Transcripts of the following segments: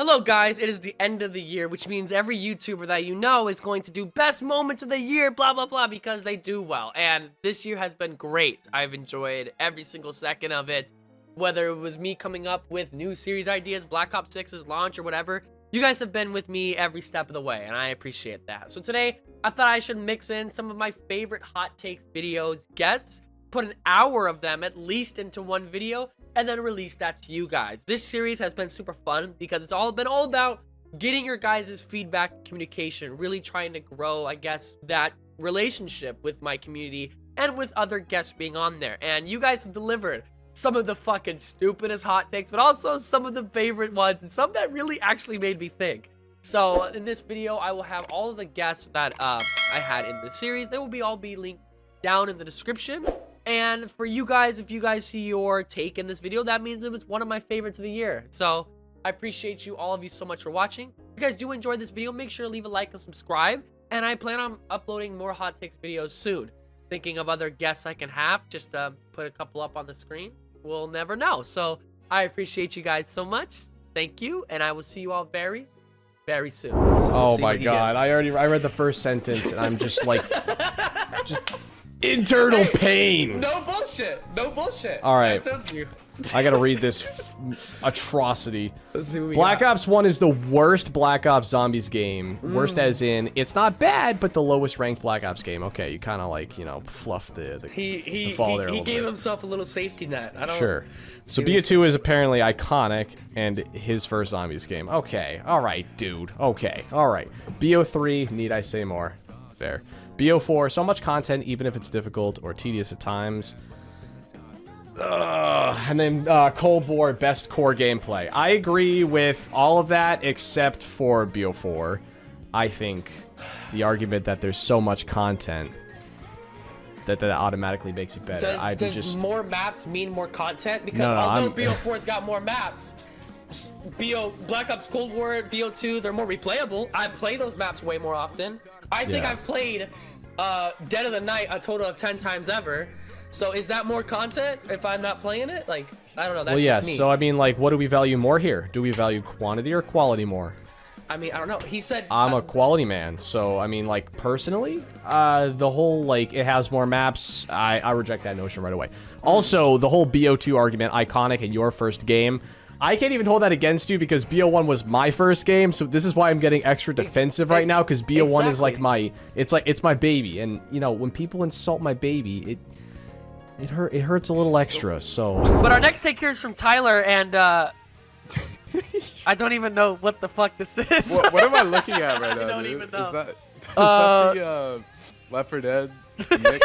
Hello guys, it is the end of the year, which means every YouTuber that you know is going to do best moments of the year, blah blah blah, because they do well. And this year has been great. I've enjoyed every single second of it. Whether it was me coming up with new series ideas, Black Ops 6's launch or whatever, you guys have been with me every step of the way, and I appreciate that. So today, I thought I should mix in some of my favorite hot takes videos, guests, put an hour of them at least into one video, and then release that to you guys. This series has been super fun because it's all about getting your guys' feedback, communication, really trying to grow, I guess, that relationship with my community and with other guests being on there. And you guys have delivered some of the fucking stupidest hot takes, but also some of the favorite ones and some that really actually made me think. So in this video, I will have all of the guests that I had in the series. They will all be linked down in the description. And for you guys, if you guys see your take in this video, that means it was one of my favorites of the year. So I appreciate you, all of you, so much for watching. If you guys do enjoy this video, make sure to leave a like and subscribe. And I plan on uploading more hot takes videos soon. Thinking of other guests I can have, just put a couple up on the screen. We'll never know. So I appreciate you guys so much. Thank you, and I will see you all very, very soon. So oh my god, I read the first sentence and I'm just like just internal pain. No bullshit. No bullshit. All right. I told you. I gotta read this atrocity. Let's see what we Black got. Ops 1 is the worst Black Ops Zombies game. Worst as in, it's not bad, but the lowest ranked Black Ops game. Okay, you kind of like, you know, fluff the fall there a He little gave bit. himself a little safety net. I don't. Sure. So BO2 is apparently iconic and his first Zombies game. Okay. All right, dude. Okay. All right. BO3, need I say more? Fair. BO4, so much content, even if it's difficult or tedious at times. And then Cold War, best core gameplay. I agree with all of that except for BO4. I think the argument that there's so much content that automatically makes it better. Does more maps mean more content? Because No, although BO4's got more maps, Black Ops Cold War, BO2, they're more replayable. I play those maps way more often. I think I've played Dead of the Night a total of 10 times ever. So is that more content if I'm not playing it? Like, I don't know. That's just me. So I mean, like, what do we value more here? Do we value quantity or quality more? I mean, I don't know. He said I'm a quality man, so I mean, like, personally, the whole, like, it has more maps, I reject that notion right away. Also, the whole BO2 argument, iconic in your first game, I can't even hold that against you because BO1 was my first game, so this is why I'm getting extra defensive right now, because BO1 is like it's my baby, and you know, when people insult my baby, it hurts a little extra. So. But our next take here is from Tyler, and I don't even know what the fuck this is. What am I looking at right now? I don't dude? even know. Is that the Left 4 Dead? Nick?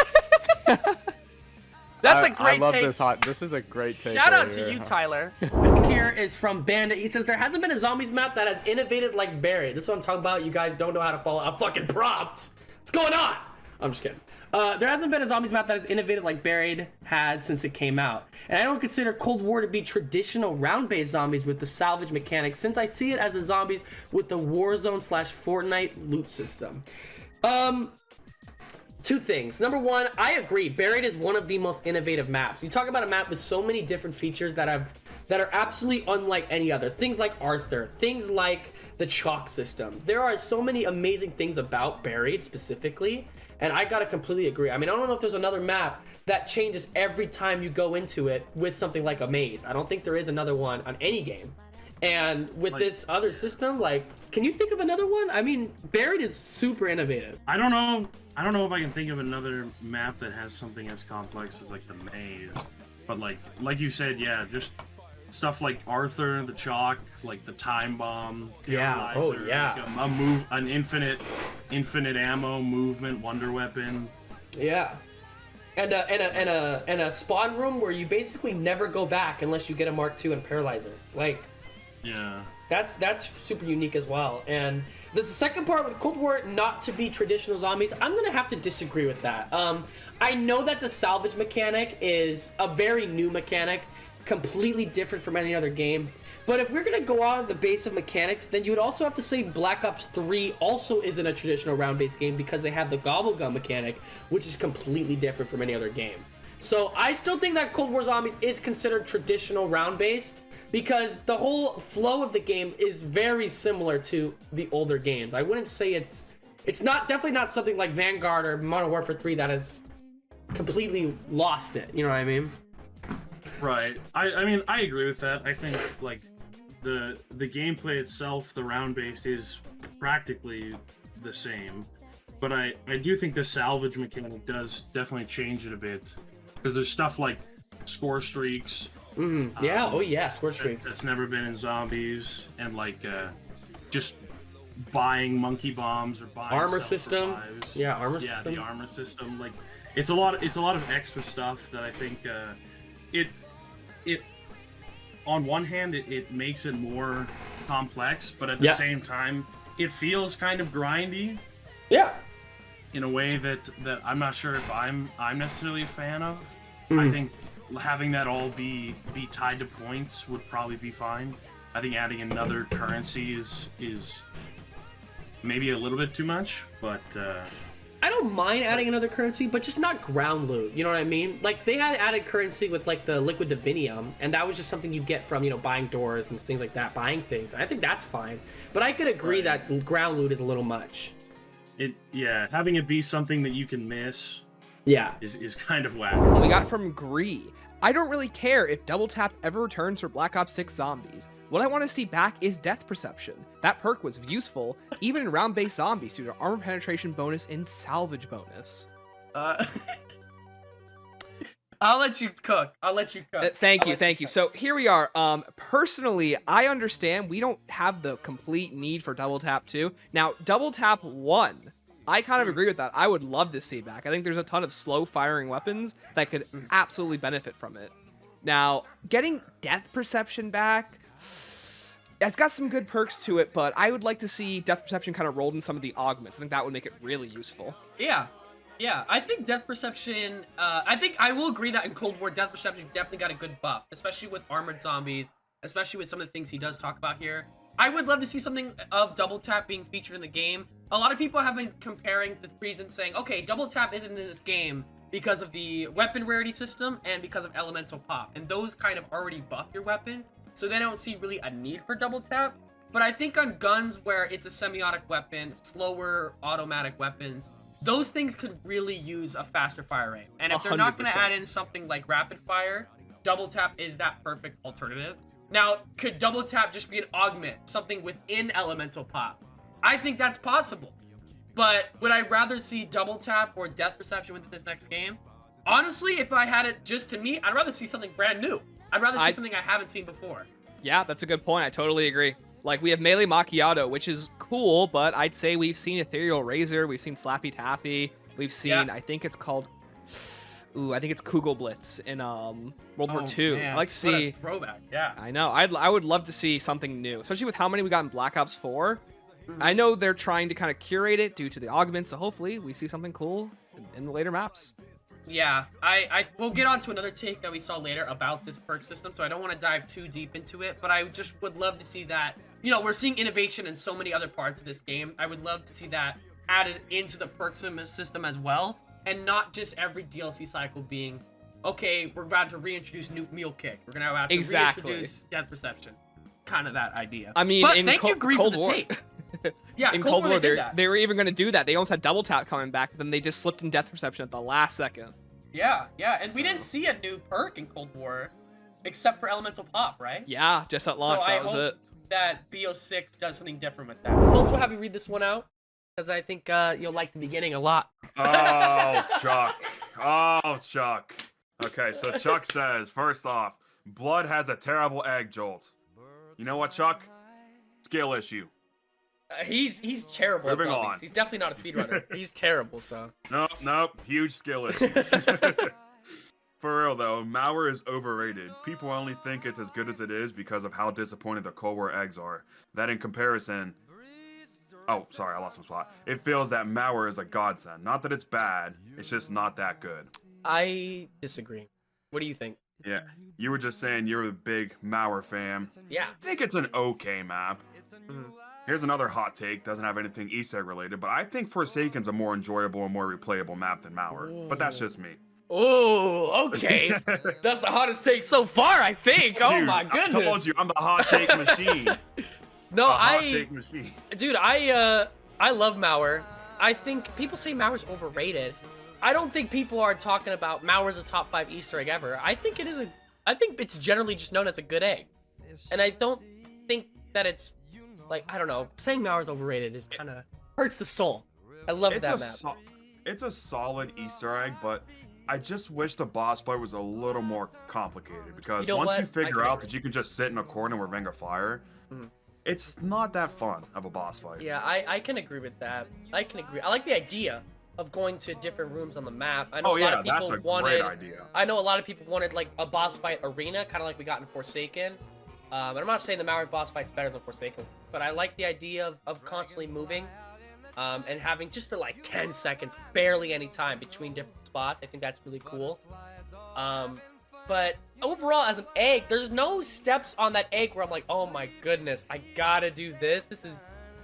That's a great I love take. this is a great take. Shout out right to here. you, Tyler. Here is from Bandit. He says, there hasn't been a zombies map that has innovated like Buried. This is what I'm talking about. You guys don't know how to follow a fucking prompt. What's going on? I'm just kidding. There hasn't been a zombies map that has innovated like Buried had since it came out. And I don't consider Cold War to be traditional round-based zombies with the salvage mechanic, since I see it as a zombies with the Warzone / Fortnite loot system. Two things. Number one, I agree. Buried is one of the most innovative maps. You talk about a map with so many different features that are absolutely unlike any other. Things like Arthur, things like the chalk system. There are so many amazing things about Buried specifically, and I gotta completely agree. I mean, I don't know if there's another map that changes every time you go into it with something like a maze. I don't think there is another one on any game. And with this other system, like, can you think of another one? I mean, Buried is super innovative. I don't know if I can think of another map that has something as complex as like the maze, but like you said, yeah, just stuff like Arthur, the chalk, like the time bomb, Yeah. Oh yeah. Like an infinite ammo movement, wonder weapon. Yeah. And a spawn room where you basically never go back unless you get a Mark II and Paralyzer. Like, Yeah. that's super unique as well. And the second part with Cold War not to be traditional zombies, I'm gonna have to disagree with that. I know that the salvage mechanic is a very new mechanic, completely different from any other game. But if we're gonna go on the base of mechanics, then you would also have to say Black Ops 3 also isn't a traditional round-based game because they have the gobble gun mechanic, which is completely different from any other game. So I still think that Cold War Zombies is considered traditional round-based. because the whole flow of the game is very similar to the older games. I wouldn't say it's definitely not something like Vanguard or Modern Warfare 3 that has completely lost it. You know what I mean? Right. I mean, I agree with that. I think like the gameplay itself, the round-based, is practically the same. But I do think the salvage mechanic does definitely change it a bit. Because there's stuff like score streaks. Yeah, oh yeah, score streaks. That's never been in zombies. And like just buying monkey bombs or buying Armor system. self-revives. Yeah, armor Yeah, system. the armor system. Like it's a lot of extra stuff that I think it on one hand it makes it more complex, but at the same time it feels kind of grindy. Yeah. In a way that I'm not sure if I'm necessarily a fan of. Mm-hmm. I think having that all be tied to points would probably be fine. I think adding another currency is maybe a little bit too much, but I don't mind adding another currency, but just not ground loot. You know what I mean? Like, they had added currency with, like, the liquid divinium, and that was just something you get from, you know, buying doors and things like that, buying things. I think that's fine. But I could agree that ground loot is a little much. Having it be something that you can miss Yeah. is kind of whack. We got from Gree. I don't really care if double tap ever returns for Black Ops 6 zombies. What I want to see back is depth perception. That perk was useful, even in round-based zombies, due to armor penetration bonus and salvage bonus. I'll let you cook. Thank you. So here we are. Personally, I understand we don't have the complete need for double tap 2. Now, double tap 1, I kind of agree with that. I would love to see back. I think there's a ton of slow firing weapons that could absolutely benefit from it. Now, getting depth perception back, it's got some good perks to it, but I would like to see depth perception kind of rolled in some of the augments. I think that would make it really useful. Yeah, I think depth perception, I think I will agree that in Cold War, depth perception definitely got a good buff, especially with armored zombies, especially with some of the things he does talk about here. I would love to see something of double tap being featured in the game. A lot of people have been comparing the reason, saying, okay, double tap isn't in this game because of the weapon rarity system and because of elemental pop, and those kind of already buff your weapon, so they don't see really a need for double tap. But I think on guns where it's a semiotic weapon, slower automatic weapons, those things could really use a faster fire rate. And if they're not going to 100%. add in something like rapid fire, double tap is that perfect alternative. Now, could double tap just be an augment, something within elemental pop? I think that's possible. But would I rather see double tap or death perception within this next game? Honestly, if I had it just to me, I'd rather see something brand new. I'd rather see something I haven't seen before. Yeah, that's a good point. I totally agree. Like, we have Melee Macchiato, which is cool, but I'd say we've seen Ethereal Razor, we've seen Slappy Taffy, we've seen, I think it's called, I think it's Kugel Blitz in World War II. Man, I like to what a see, throwback, yeah. I know, I would love to see something new, especially with how many we got in Black Ops 4. I know they're trying to kind of curate it due to the augments, so hopefully we see something cool in the later maps. Yeah, we'll get on to another take that we saw later about this perk system, so I don't want to dive too deep into it, but I just would love to see that, you know, we're seeing innovation in so many other parts of this game. I would love to see that added into the perk system as well, and not just every DLC cycle being, okay, we're about to reintroduce Nuke Mule Kick. We're going to have to reintroduce Death Perception. Kind of that idea. I mean, but in thank you, Gree, Cold for the War. take. Yeah, in Cold War, they were even going to do that. They almost had double tap coming back, but then they just slipped in Death Perception at the last second. Yeah, and we didn't see a new perk in Cold War, except for Elemental Pop, right? Yeah, just at launch, so that was I hope it. that BO6 does something different with that. Also, have you read this one out, because I think you'll like the beginning a lot. Oh, Chuck. Oh, Chuck. Okay, so Chuck says, first off, Blood has a terrible egg jolt. You know what, Chuck? Skill issue. He's terrible at Moving zombies. on. He's definitely not a speedrunner. He's terrible, so. Nope. Huge skill issue. For real, though, Malware is overrated. People only think it's as good as it is because of how disappointed the Cold War eggs are. That in comparison... Oh, sorry, I lost some spot. It feels that Malware is a godsend. Not that it's bad, it's just not that good. I disagree. What do you think? Yeah, you were just saying you're a big Malware fan. Yeah. I think it's an okay map. Here's another hot take, doesn't have anything Easter egg related, but I think Forsaken's a more enjoyable and more replayable map than Malware. But that's just me. Oh, okay. That's the hottest take so far, I think. Oh Dude, my goodness. I told you, I'm the hot take machine. No, Hot take machine. dude, I love Mauer. I think people say Mauer's overrated. I don't think people are talking about Mauer's a top 5 Easter egg ever. I think it's generally just known as a good egg. And I don't think that it's like, I don't know, saying Mauer's overrated is kind of hurts the soul. I love that map. It's a solid Easter egg, but I just wish the boss fight was a little more complicated because You know once what? you figure I out agree. that you can just sit in a corner with Ring of Fire, it's not that fun of a boss fight. Yeah, I can agree with that. I can agree. I like the idea of going to different rooms on the map. I know Oh a lot yeah, of people that's a wanted. great idea. I know a lot of people wanted like a boss fight arena, kind of like we got in Forsaken. And I'm not saying the Mauer boss fight's better than Forsaken, but I like the idea of constantly moving, and having just for like 10 seconds, barely any time between different spots. I think that's really cool. But overall, as an egg, there's no steps on that egg where I'm like, oh my goodness, I gotta do this. This is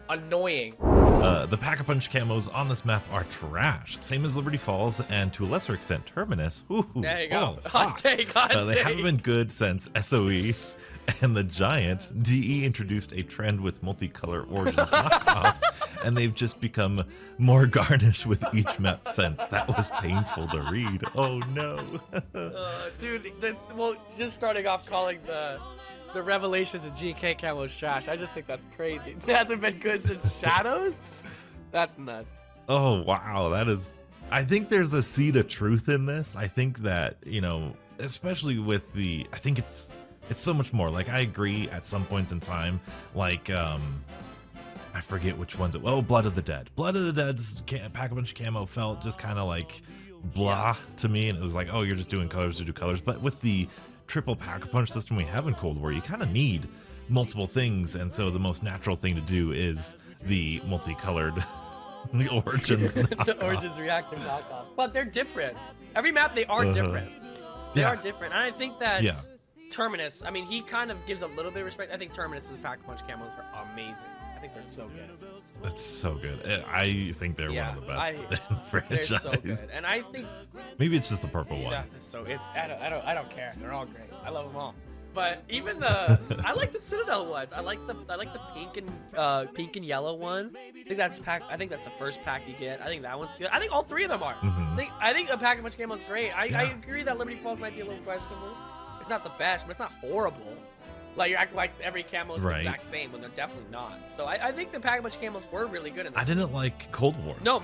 annoying. The Pack-a-Punch camos on this map are trash. Same as Liberty Falls and to a lesser extent Terminus. Ooh, There you go. oh, Hot take, hot They take. haven't been good since SOE and the Giant. DE introduced a trend with multicolor Origins knockoffs, and they've just become more garnish with each map since. That was painful to read. Oh no. Dude, well, just starting off calling the revelations of GK camos trash. I just think that's crazy. It hasn't been good since Shadows? That's nuts. Oh wow, that is. I think there's a seed of truth in this. I think that, you know, especially with the, I think it's so much more. Like, I agree at some points in time, like I forget which ones well, Blood of the Dead. Blood of the Dead's Pack-a-Punch camo felt just kind of like blah to me, and it was like, oh, you're just doing colors to do colors. But with the triple Pack-a-Punch system we have in Cold War, you kind of need multiple things, and so the most natural thing to do is the multicolored the Origins The Origins reactive knockoff. But they're different. Every map, they are different. They Yeah. are different. And I think that Yeah. Terminus, I mean, he kind of gives a little bit of respect. I think Terminus's Pack-a-Punch camos are amazing. I think they're so good. That's so good. I think they're one of the best in the They're franchise. so good. And I think Maybe it's just the purple one. yeah, I don't care. They're all great. I love them all. But even I like the Citadel ones. I like the pink and yellow one. I think that's the first pack you get. I think that one's good. I think all three of them are. I think the Pack-a-Punch camo is great. I agree that Liberty Falls might be a little questionable. It's not the best, but it's not horrible. Like, you act like every camo is the Right. exact same when they're definitely not. So I think the Pack-a-Punch camos were really good in this. I didn't like Cold Wars. No,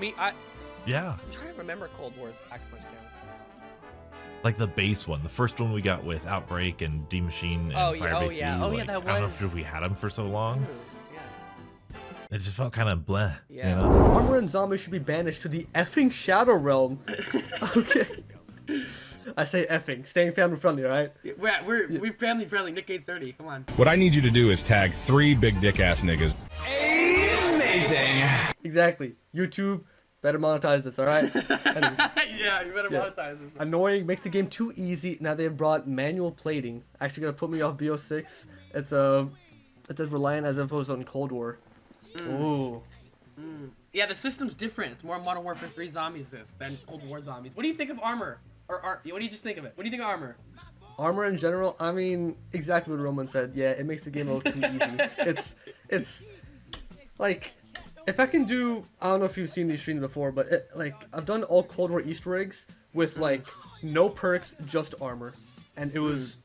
Yeah, I'm trying to remember Cold War's Pack-a-Punch camo. like the base one, the first one we got with Outbreak and D Machine and Oh, yeah, Firebase oh, yeah. C, Oh, yeah, like, that I don't know was- if we had them for so long. Yeah. It just felt kind of bleh. Yeah. You know? Armor and zombies should be banished to the effing Shadow Realm. Okay. I say effing, staying family friendly, right? We're family friendly. Nick 830, come on. What I need you to do is tag 3 big dick ass niggas. Exactly. YouTube, better monetize this, alright? Anyway, Yeah, you better monetize this. annoying, makes the game too easy. Now they've brought manual plating. Actually gonna put me off BO6. It's as reliant as if it was on Cold War. Ooh. Yeah, the system's different. It's more Modern Warfare 3 zombies than Cold War zombies. What do you think of armor? What do you just think of it? What do you think of armor? Armor in general, I mean, exactly what Roman said. Yeah, it makes the game a little too easy. It's like, if I can do, I don't know if you've seen these streams before, but I've done all Cold War Easter eggs with like no perks, just armor, and it was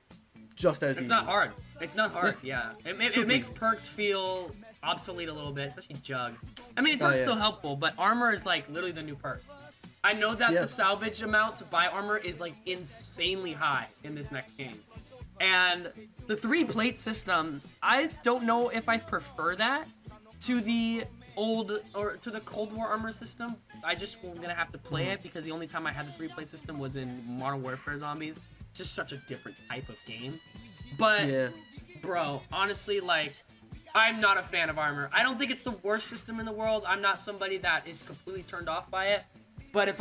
just as It's easy. not hard. It's not hard, yeah. It Super makes easy. perks feel obsolete a little bit, especially Jug. I mean, perks yeah. still helpful, but armor is like literally the new perk. I know that Yeah. the salvage amount to buy armor is like insanely high in this next game. And the 3-plate system, I don't know if I prefer that to the to the Cold War armor system. I just am gonna have to play it because the only time I had the 3-plate system was in Modern Warfare Zombies. Just such a different type of game. But Yeah. bro, honestly, like, I'm not a fan of armor. I don't think it's the worst system in the world. I'm not somebody that is completely turned off by it. But if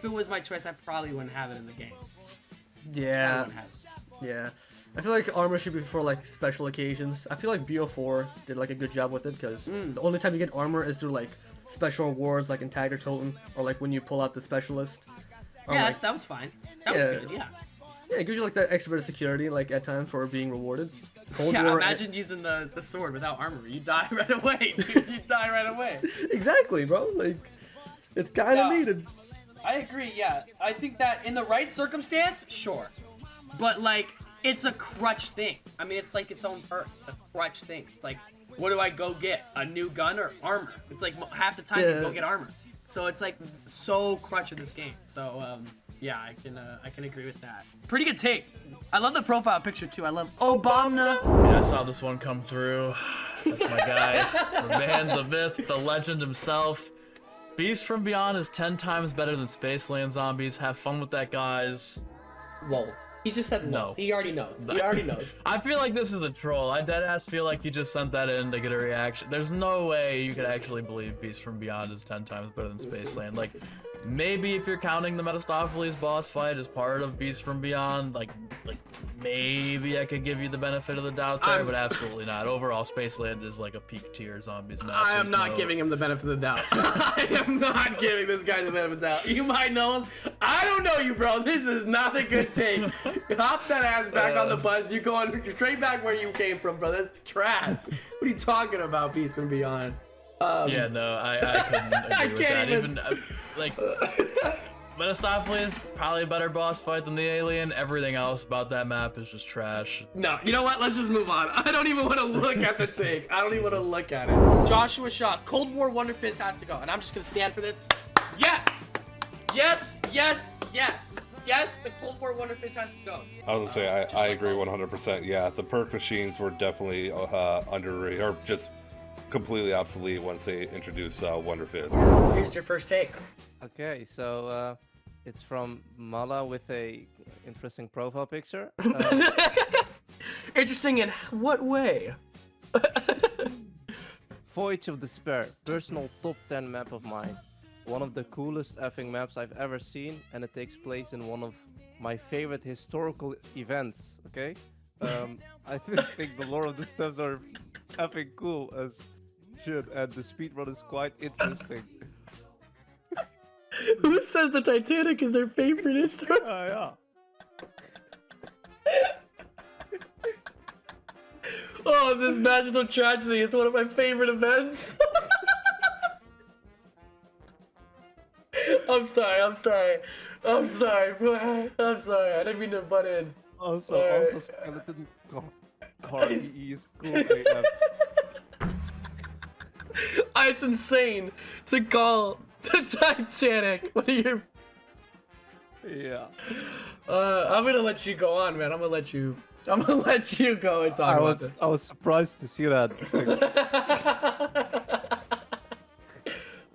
it was my choice, I probably wouldn't have it in the game. I Yeah. wouldn't have it. Yeah. I feel like armor should be for like special occasions. I feel like BO4 did like a good job with it because the only time you get armor is through like special awards like in Tag or Totem or like when you pull out the specialist. Yeah, like, that was fine. That was Yeah. good. Yeah. yeah, it gives you like that extra bit of security, like at times for being rewarded. Cold Yeah. War, Imagine using the sword without armor. You die right away, dude. You die right away. exactly, bro. Like, it's kind of Yeah. needed. I agree, yeah. I think that in the right circumstance, sure. But, like, it's a crutch thing. I mean, it's like its own perk, a crutch thing. It's like, what do I go get? A new gun or armor? It's like half the time you Yeah. go get armor. So it's like so crutch in this game. So, yeah, I can agree with that. Pretty good take. I love the profile picture, too. I love Obama. Yeah, I saw this one come through. That's my guy. The man, the myth, the legend himself. Beast from Beyond is 10 times better than Spaceland Zombies. Have fun with that, guys. Lol. He just said No. He already knows. He already knows. I feel like this is a troll. I deadass feel like you just sent that in to get a reaction. There's no way you could actually believe Beast from Beyond is 10 times better than Spaceland. Like, maybe if you're counting the Metastopheles boss fight as part of Beast from Beyond, like maybe I could give you the benefit of the doubt there, but absolutely not. Overall, Spaceland is like a peak tier zombies map. I am There's not no- giving him the benefit of the doubt. I am not giving this guy the benefit of the doubt. You might know him. I don't know you, bro. This is not a good take. Hop that ass back on the bus. You going straight back where you came from, bro. That's trash. What are you talking about, Beast from Beyond? Yeah, no, I couldn't agree with can't that. even- Like, Metastopheles probably a better boss fight than the alien. Everything else about that map is just trash. No, you know what? Let's just move on. I don't even want to look at the take. I don't even want to look at it. Joshua Shaw, Cold War Wonder Fist has to go. And I'm just going to stand for this. Yes! Yes, yes, yes. Yes, the Cold War Wonder Fist has to go. I was gonna say I agree 100%. Yeah, the perk machines were definitely underrated or just completely obsolete once they introduced Wonder Fizz. Here's your first take. Okay, so it's from Mala with a interesting profile picture. Interesting in what way? Voyage of Despair, personal top 10 map of mine. One of the coolest effing maps I've ever seen, and it takes place in one of my favorite historical events. Okay, I think the lore of the steps are effing cool as shit, and the speedrun is quite interesting. Who says the Titanic is their favorite history? Yeah. Oh, this national tragedy is one of my favorite events. I'm sorry. I'm sorry. I didn't mean to butt in. Also skeleton car EE is cool AF. It's insane to call the Titanic. What are your? Yeah. I'm gonna let you go on, man. I'm gonna let you go and talk about it. I was surprised to see that.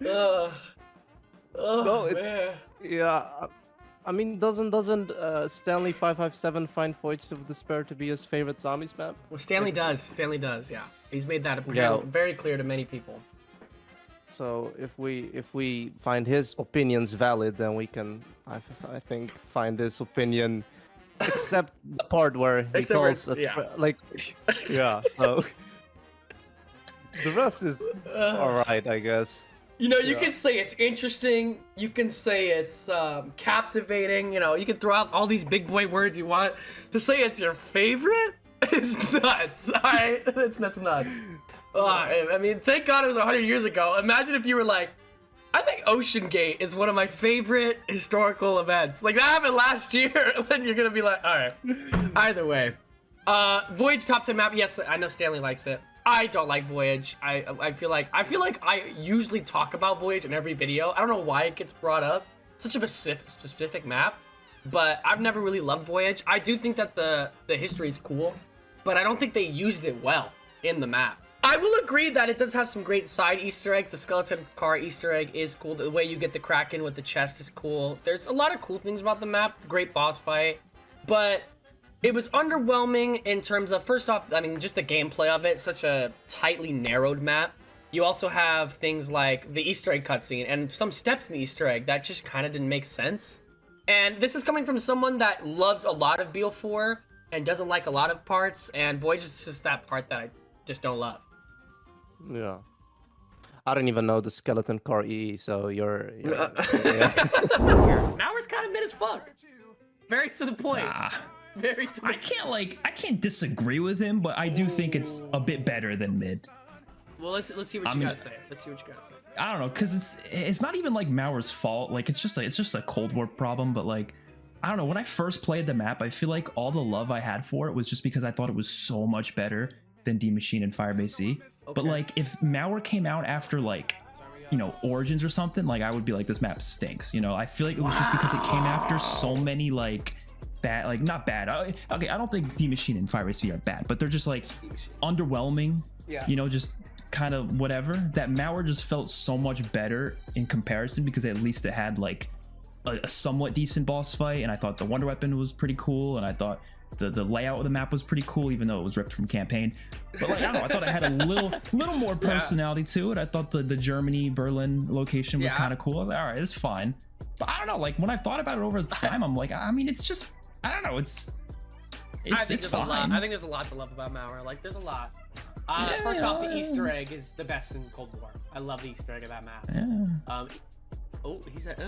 No, it's man. yeah. I mean, doesn't Stanley 557 find Voyage of Despair to be his favorite zombies map? Well, Stanley does. Stanley does. Yeah, he's made that Yeah. very clear to many people. So if we find his opinions valid, then we can, I think, find his opinion, except the part where he Except where calls it's- yeah. like, yeah. So the rest is all right, I guess. You know, you Yeah. can say it's interesting. You can say it's captivating. You know, you can throw out all these big boy words you want. To say it's your favorite is nuts. All right, that's nuts. I mean, thank God it was 100 years ago. Imagine if you were like, I think Ocean Gate is one of my favorite historical events. Like that happened last year. Then you're gonna be like, all right. Either way, Voyage top 10 map. Yes, I know Stanley likes it. I don't like Voyage. I feel like I usually talk about Voyage in every video. I don't know why it gets brought up. Such a specific map, but I've never really loved Voyage. I do think that the history is cool, but I don't think they used it well in the map. I will agree that it does have some great side Easter eggs. The skeleton car Easter egg is cool. The way you get the Kraken with the chest is cool. There's a lot of cool things about the map. Great boss fight, but it was underwhelming in terms of, first off, I mean, just the gameplay of it. Such a tightly narrowed map. You also have things like the Easter egg cutscene and some steps in the Easter egg that just kind of didn't make sense. And this is coming from someone that loves a lot of BO4 and doesn't like a lot of parts. And Voyage is just that part that I just don't love. Yeah. I don't even know the skeleton car EE, so you're yeah. Malware's kind of mid as fuck. Very to the point. Very to the I can't disagree with him, but I do think it's a bit better than mid. Well, let's see what you gotta say. Let's see what you gotta say. I don't know, cause it's not even like Mauer's fault. Like it's just a Cold War problem. But like, I don't know. When I first played the map, I feel like all the love I had for it was just because I thought it was so much better than D Machine and Firebase C. Okay. But like, if Mauer came out after like, you know, Origins or something, like I would be like, this map stinks. You know, I feel like it was just because it came after so many like bad, like not bad. Okay, I don't think D Machine and Firebase V are bad, but they're just like underwhelming. Yeah. You know, just kind of whatever. That Mauer just felt so much better in comparison because at least it had like a somewhat decent boss fight, and I thought the Wonder Weapon was pretty cool, and I thought the layout of the map was pretty cool, even though it was ripped from campaign. But like, I don't know, I thought it had a little more personality to it. I thought the Germany Berlin location was kind of cool. All right, it's fine. But I don't know, like when I've thought about it over time, I'm like, I mean, it's just, I don't know, it's fine. I think there's a lot to love about Mauer. Like there's a lot. First off, the Easter egg is the best in Cold War. I love the Easter egg of that map. Yeah. He said,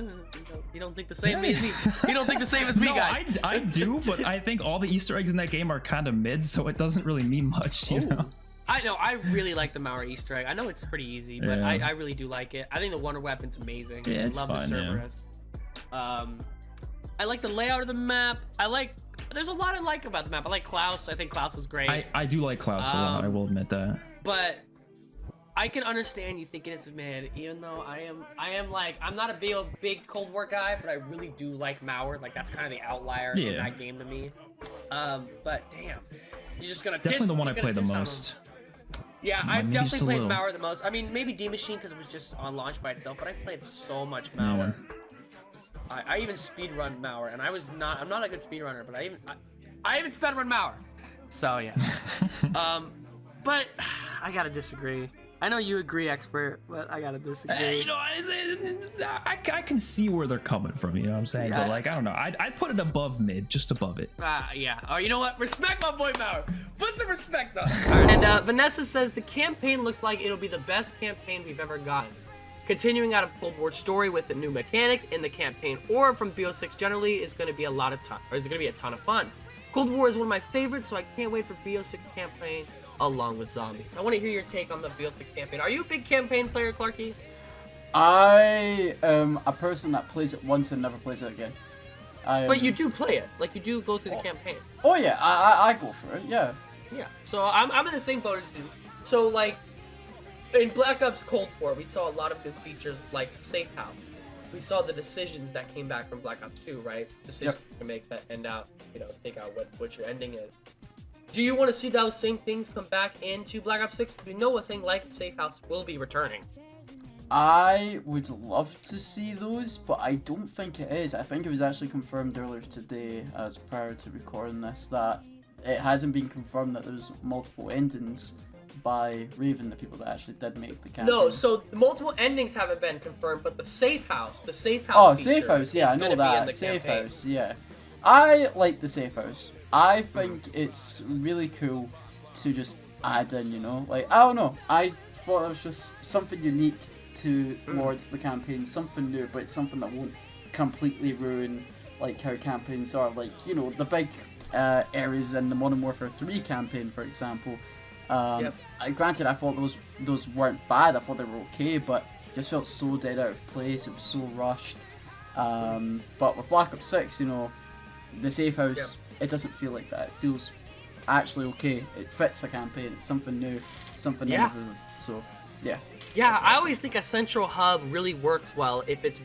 you don't think the same as me. You don't think the same as me, no, guys. I do, but I think all the Easter eggs in that game are kind of mid, so it doesn't really mean much, you know? I know, I really like the Mauer Easter egg. I know it's pretty easy, but Yeah. I really do like it. I think the Wonder Weapon's amazing. Yeah, I it's love fun, the Cerberus. I like the layout of the map. There's a lot I like about the map. I like Klaus. I think Klaus is great. I do like Klaus a lot, I will admit that. But I can understand you thinking it's mid, even though I am like, I'm not a big Cold War guy, but I really do like Mauer. Like that's kind of the outlier in that game to me. But damn, you're just gonna definitely the one I play the most. Yeah, I definitely played Mauer the most. I mean, maybe D Machine because it was just on launch by itself, but I played so much Mauer. Yeah. I even speedrun Mauer, and I'm not a good speedrunner, but I even speedrun Mauer. So yeah. But I gotta disagree. I know you agree, expert, but I gotta disagree. You know, I can see where they're coming from, you know what I'm saying? Yeah. But like, I don't know. I'd put it above mid, just above it. Yeah. Oh, you know what? Respect my boy Mauer. Put some respect on it. And Vanessa says the campaign looks like it'll be the best campaign we've ever gotten. Continuing out of Cold War story with the new mechanics in the campaign or from BO6 generally is going to be a ton of fun. Cold War is one of my favorites, so I can't wait for BO6 campaign along with zombies. I want to hear your take on the BO6 campaign. Are you a big campaign player, Clarky? I am a person that plays it once and never plays it again. But you do play it, like you do go through the campaign. Oh yeah, I go for it. Yeah. Yeah. So I'm in the same boat as you. So like in Black Ops Cold War, we saw a lot of new features like Safe House. We saw the decisions that came back from Black Ops 2, right? Decisions you can make that end out, take out what your ending is. Do you want to see those same things come back into Black Ops 6? We know a thing like Safe House will be returning. I would love to see those, but I don't think it is. I think it was actually confirmed earlier today, as prior to recording this, that it hasn't been confirmed that there's multiple endings by Raven, the people that actually did make the campaign. No, so the multiple endings haven't been confirmed, but the Safe House feature Safe House, yeah, I know that. Safe campaign. House, yeah. I like the Safe House. I think it's really cool to just add in, like, I don't know. I thought it was just something unique towards the campaign, something new, but it's something that won't completely ruin, like, how campaigns are. Like, the big areas in the Modern Warfare 3 campaign, for example. Granted, I thought those weren't bad. I thought they were okay, but it just felt so dead out of place. It was so rushed. But with Black Ops 6, the Safe House, it doesn't feel like that. It feels actually okay. It fits the campaign. It's something new, something innovative. So, yeah. Yeah, I always think a central hub really works well if it's,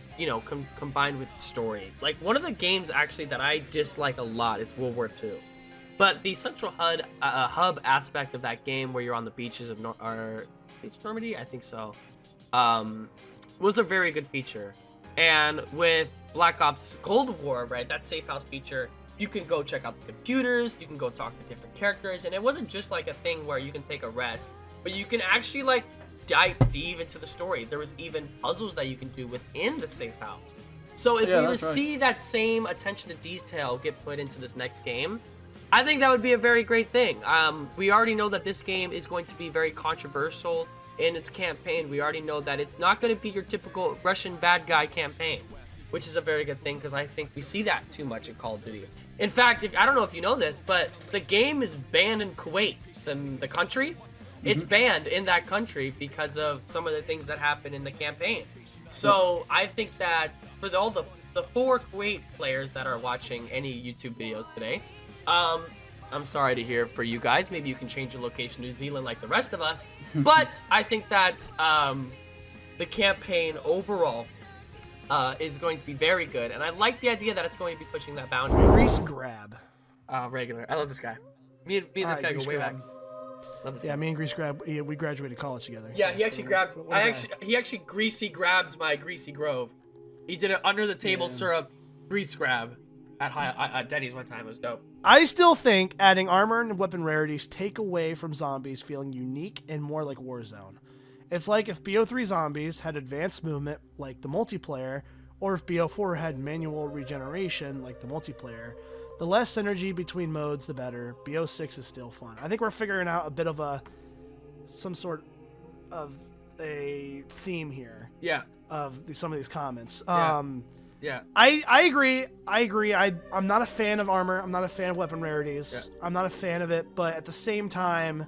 combined with story. Like, one of the games, actually, that I dislike a lot is World War II. But the central hub aspect of that game where you're on the beaches of Normandy, I think so, was a very good feature. And with Black Ops Cold War, right, that Safe House feature, you can go check out the computers, you can go talk to different characters, and it wasn't just like a thing where you can take a rest, but you can actually like dive deep into the story. There was even puzzles that you can do within the Safe House. So if we were to see that same attention to detail get put into this next game, I think that would be a very great thing. We already know that this game is going to be very controversial in its campaign, we already know that it's not going to be your typical Russian bad guy campaign, which is a very good thing because I think we see that too much in Call of Duty. In fact, I don't know if you know this, but the game is banned in Kuwait, the country. It's banned in that country because of some of the things that happen in the campaign. So I think that for all the 4 Kuwait players that are watching any YouTube videos today, I'm sorry to hear for you guys. Maybe you can change your location to New Zealand like the rest of us. But I think that the campaign overall is going to be very good. And I like the idea that it's going to be pushing that boundary. Grease grab. Regular. I love this guy. Me and this guy go way back. Love this guy. Yeah, me and Grease grab. We graduated college together. Yeah, he actually grabbed. He actually greasy grabbed my greasy grove. He did it under the table syrup grease grab at Denny's one time. It was dope. I still think adding armor and weapon rarities take away from zombies feeling unique and more like Warzone. It's like if BO3 zombies had advanced movement like the multiplayer, or if BO4 had manual regeneration like the multiplayer. The less synergy between modes, the better. BO6 is still fun. I think we're figuring out a bit of some sort of a theme here. Yeah. Of some of these comments. Yeah. I agree. I'm not a fan of armor. I'm not a fan of weapon rarities. I'm not a fan of it, but at the same time,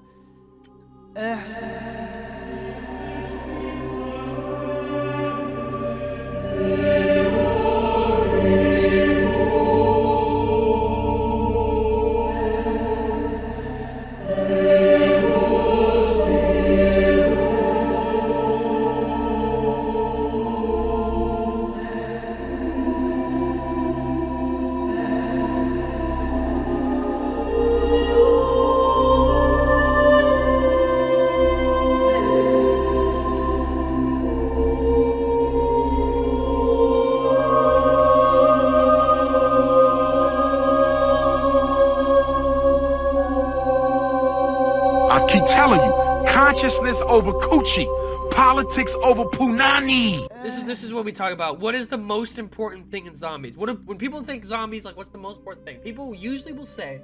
I keep telling you, consciousness over coochie, politics over punani. This is what we talk about. What is the most important thing in zombies? When people think zombies, like what's the most important thing? People usually will say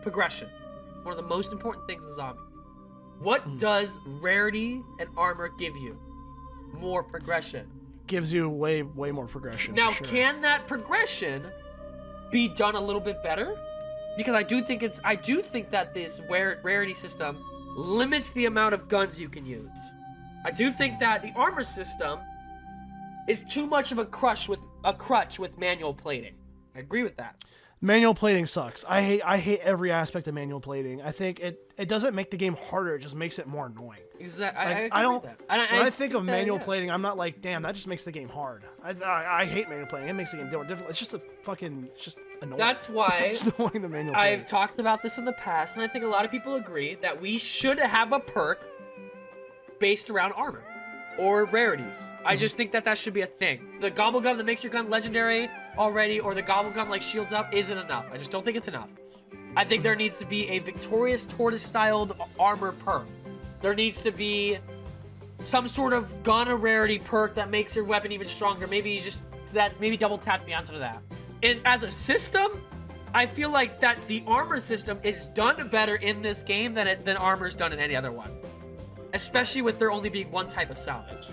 progression. One of the most important things in zombie. What does rarity and armor give you? More progression. Gives you way more progression. Now, for sure. can that progression be done a little bit better? Because I do think that this rarity system limits the amount of guns you can use. I do think that the armor system is too much of a crutch with manual plating. I agree with that. Manual plating sucks. I hate every aspect of manual plating. I think it doesn't make the game harder. It just makes it more annoying. Exactly. I don't. When I think of manual plating, I'm not like, damn, that just makes the game hard. I hate manual plating. It makes the game difficult. It's just just annoying. That's why it's annoying the manual plating. I've talked about this in the past, and I think a lot of people agree that we should have a perk based around armor or rarities. I just think that should be a thing. The gobble gun that makes your gun legendary already, or the gobble gun like shields up, isn't enough. I just don't think it's enough. I think there needs to be a victorious tortoise-styled armor perk. There needs to be some sort of gun or rarity perk that makes your weapon even stronger. Maybe maybe double tap the answer to that. And as a system, I feel like that the armor system is done better in this game than armor is done in any other one. Especially with there only being one type of salvage.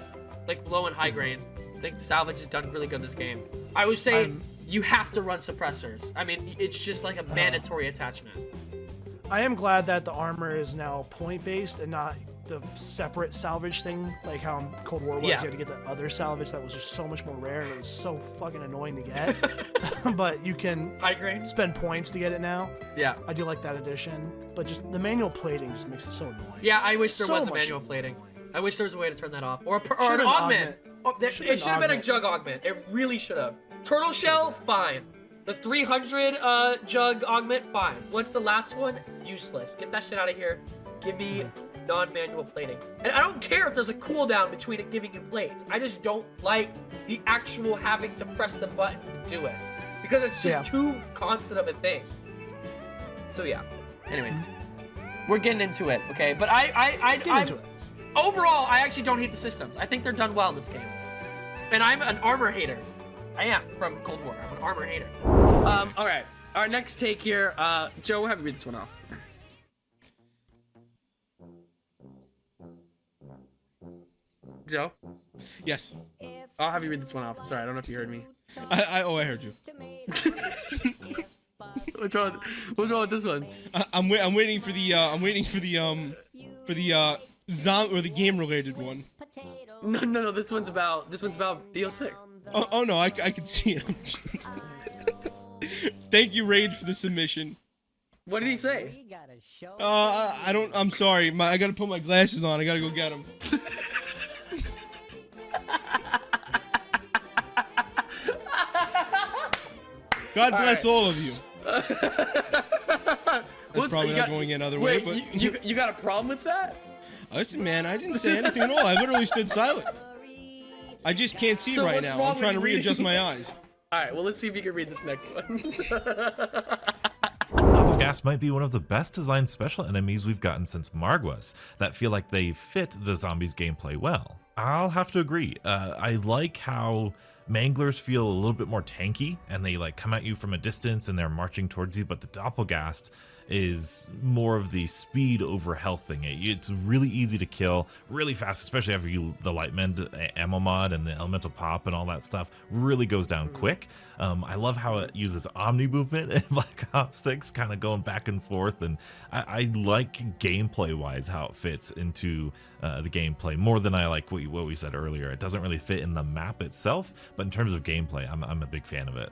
Like low and high grain. I think salvage is done really good in this game. I would say you have to run suppressors. I mean, it's just like a mandatory attachment. I am glad that the armor is now point-based and not the separate salvage thing, like how in Cold War was. Yeah. You had to get the other salvage that was just so much more rare, and it was so fucking annoying to get. But you can spend points to get it now. Yeah. I do like that addition, but just the manual plating just makes it so annoying. Yeah, I wish there So was a much- manual plating. I wish there was a way to turn that off. Or an Should've augment. It Should've should have been a augment. jug augment. It really should have. Turtle shell, fine. The 300 jug augment, fine. What's the last one? Useless. Get that shit out of here. Give me non-manual plating. And I don't care if there's a cooldown between it giving you plates. I just don't like the actual having to press the button to do it. Because it's just too constant of a thing. So yeah. Anyways. We're getting into it, okay? But overall, I actually don't hate the systems. I think they're done well in this game. And I'm an armor hater. I am from Cold War. I'm an armor hater. All right. Our next take here. Joe, have you read this one off? Joe? Yes. I'll have you read this one off. I'm sorry, I don't know if you heard me. I heard you. What's wrong with this one? I'm waiting for the the game related one. No. This one's about BO6. Oh no, I can see him. Thank you, Rage, for the submission. What did he say? I'm sorry. I gotta put my glasses on. I gotta go get them. God bless all of you. That's probably not going any other way, but you got a problem with that? Listen, man, I didn't say anything at all. I literally stood silent. I just can't see right now. I'm trying to readjust my eyes. All right, well, let's see if you can read this next one. Doppelgast might be one of the best designed special enemies we've gotten since Margwas that feel like they fit the zombies gameplay well. I'll have to agree. I like how Manglers feel a little bit more tanky and they like come at you from a distance and they're marching towards you, but the Doppelgast is more of the speed over health thing. It's really easy to kill, really fast, especially after the Lightmend ammo mod and the elemental pop and all that stuff really goes down quick. I love how it uses Omni movement in Black Ops 6, kind of going back and forth, and I like gameplay-wise how it fits into the gameplay more than I like what we said earlier. It doesn't really fit in the map itself, but in terms of gameplay, I'm a big fan of it.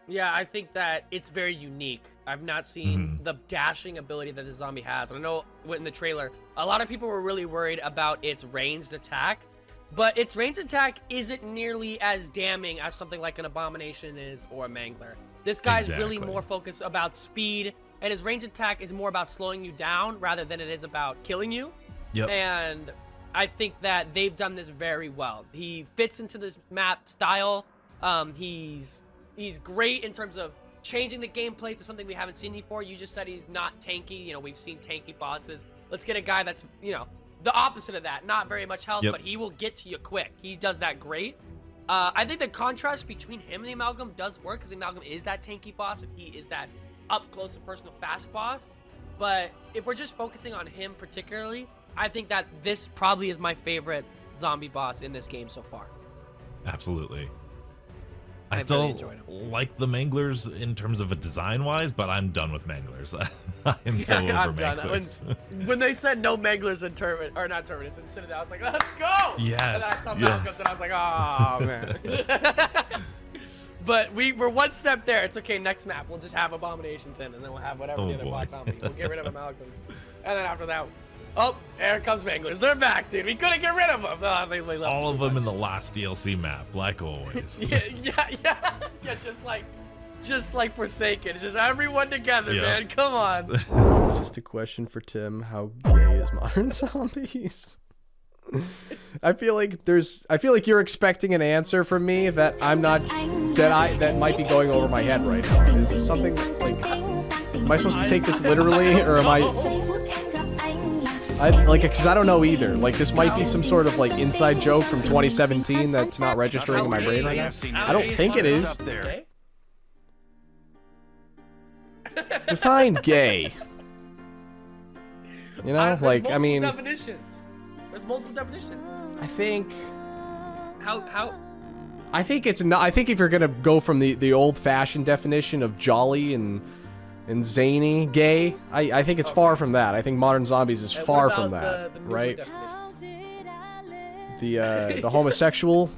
Yeah, I think that it's very unique. I've not seen the dashing ability that the zombie has. I know in the trailer, a lot of people were really worried about its ranged attack, but its ranged attack isn't nearly as damning as something like an Abomination is or a Mangler. This guy's really more focused about speed, and his ranged attack is more about slowing you down rather than it is about killing you. Yep. And I think that they've done this very well. He fits into this map style. He's great in terms of changing the gameplay to something we haven't seen before. You just said he's not tanky. You know, we've seen tanky bosses. Let's get a guy that's, you know, the opposite of that. Not very much health, but he will get to you quick. He does that great. I think the contrast between him and the Amalgam does work because the Amalgam is that tanky boss and he is that up close and personal fast boss. But if we're just focusing on him particularly, I think that this probably is my favorite zombie boss in this game so far. Absolutely. I still like the Manglers in terms of a design-wise, but I'm done with Manglers. I am so over I'm Manglers. done. When they said no Manglers in Terminus, or not Terminus, in Citadel, I was like, let's go! Yes, and then I saw Malcolm, and I was like, oh, man. But we're one step there. It's okay, next map, we'll just have Abominations in, and then we'll have whatever the other boss on me. We'll get rid of Amalgams. And then after that, oh, here comes Manglers. They're back, dude. We couldn't get rid of them. Oh, they left all of them in the last DLC map, like always. yeah, just like Forsaken. It's just everyone together, man. Come on. Just a question for Tim: how gay is Modern Zombies? I feel like you're expecting an answer from me that I'm not, that might be going over my head right now. Is this something like? Am I supposed to take this literally, or am I? Because I don't know either. Like, this might be some sort of, like, inside joke from 2017 that's not registering in my brain right now. I don't think it is. Define gay. You know, like, I mean... definitions. There's multiple definitions. I think... How... I think it's not... I think if you're gonna go from the old-fashioned definition of jolly and zany gay, I think it's far from that. I think Modern Zombies is far from that, right? The homosexual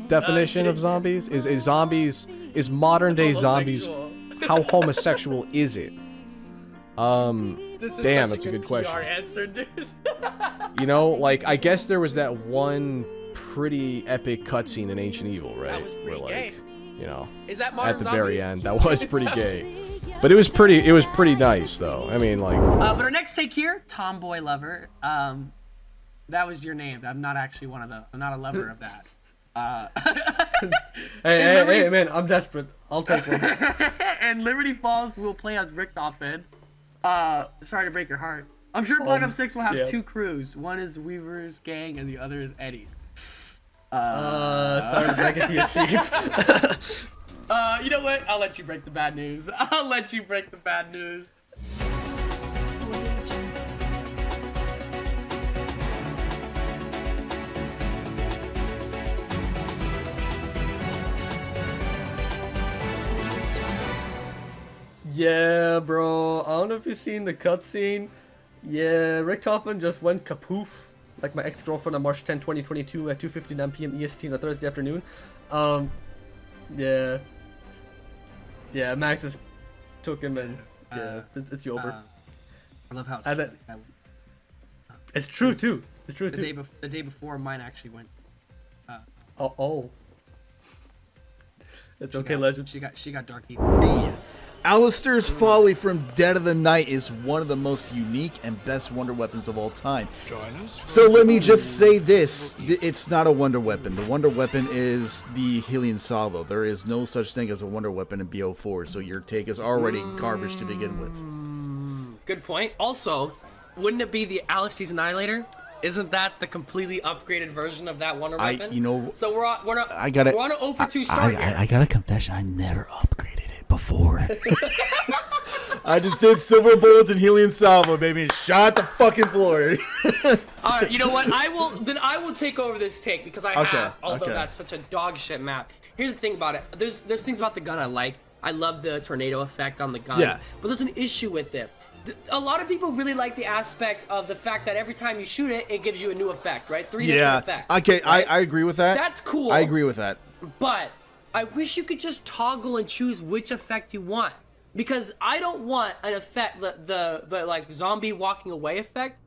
definition of zombies is modern day zombies. How homosexual is it? Damn, that's a good question. Answer, dude. You know, like, I guess there was that one pretty epic cutscene in Ancient Evil, right? That was pretty gay. You know, is that Modern at the Zombies? very end, that was pretty gay. But it was pretty nice though. I mean, like. But our next take here, Tomboy Lover. That was your name. I'm not actually one of the. I'm not a lover of that. Hey, man, I'm desperate. I'll take one. And Liberty Falls will play as Richtofen. Sorry to break your heart. I'm sure Black Ops 6 will have two crews. One is Weaver's gang and the other is Eddie. Sorry to break it to you, Chief. You know what? I'll let you break the bad news. I'll let you break the bad news. Yeah, bro. I don't know if you've seen the cutscene. Yeah, Richtofen just went kapoof. Like my ex-girlfriend on March 10, 2022 at 2:59 p.m. EST on a Thursday afternoon. Yeah. Yeah, Max just took him and it's over. I love how it's And it's true too. It's true the too. The day before mine actually went. Oh. It's okay, Legend. She got dark evil. Alistair's Folly from Dead of the Night is one of the most unique and best wonder weapons of all time. Join us. So let me just say this. It's not a wonder weapon. The wonder weapon is the Hylian Salvo. There is no such thing as a wonder weapon in BO4, so your take is already garbage to begin with. Good point. Also, wouldn't it be the Alistair's Annihilator? Isn't that the completely upgraded version of that wonder weapon? So we're on I gotta, we're on an 0 for 2 start here. I got a confession. I never upgraded it before. I just did silver bullets and Hylian Salvo, baby, and shot the fucking floor. All right, you know what? I will take over this take because I have, although that's such a dog shit map. Here's the thing about it. There's things about the gun I like. I love the tornado effect on the gun. Yeah. But there's an issue with it. A lot of people really like the aspect of the fact that every time you shoot it, it gives you a new effect, right? 3 different effects. Okay, right? I agree with that. That's cool. I agree with that. But I wish you could just toggle and choose which effect you want. Because I don't want an effect, the like zombie walking away effect.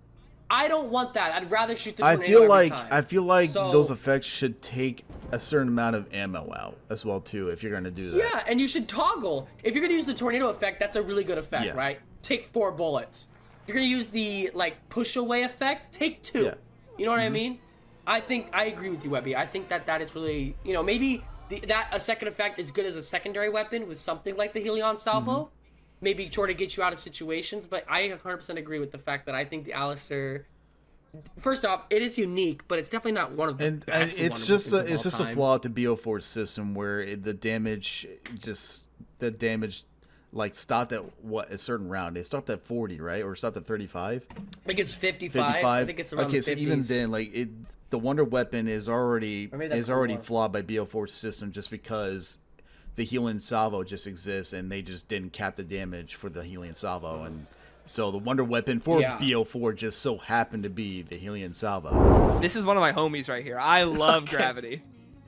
I don't want that. I'd rather shoot the tornado every time. I feel like So- those effects should take a certain amount of ammo out as well too, if you're gonna do that. Yeah, and you should toggle. If you're gonna use the tornado effect, that's a really good effect, Yeah. right? Take 4 bullets. If you're gonna use the like push away effect, take 2. Yeah. You know what I mean? I agree with you, Webby. I think that is really, maybe that a second effect is good as a secondary weapon with something like the Helion Salvo. Maybe try to get you out of situations, but I 100% agree with the fact that I think the Alistair. First off, it is unique, but it's definitely not one of the best. It's just a flaw to BO4's system where the damage like stopped at a certain round. It stopped at 40, right, or stopped at 35. I think it's 55. I think it's around okay, the 50s. so even then, like the wonder weapon is already Or maybe that's more. flawed by BO4's system just because the Helian Salvo just exists and they just didn't cap the damage for the Helian Salvo, and so the wonder weapon for BO4 just so happened to be the Helian Salvo. This is one of my homies right here. I love Gravity.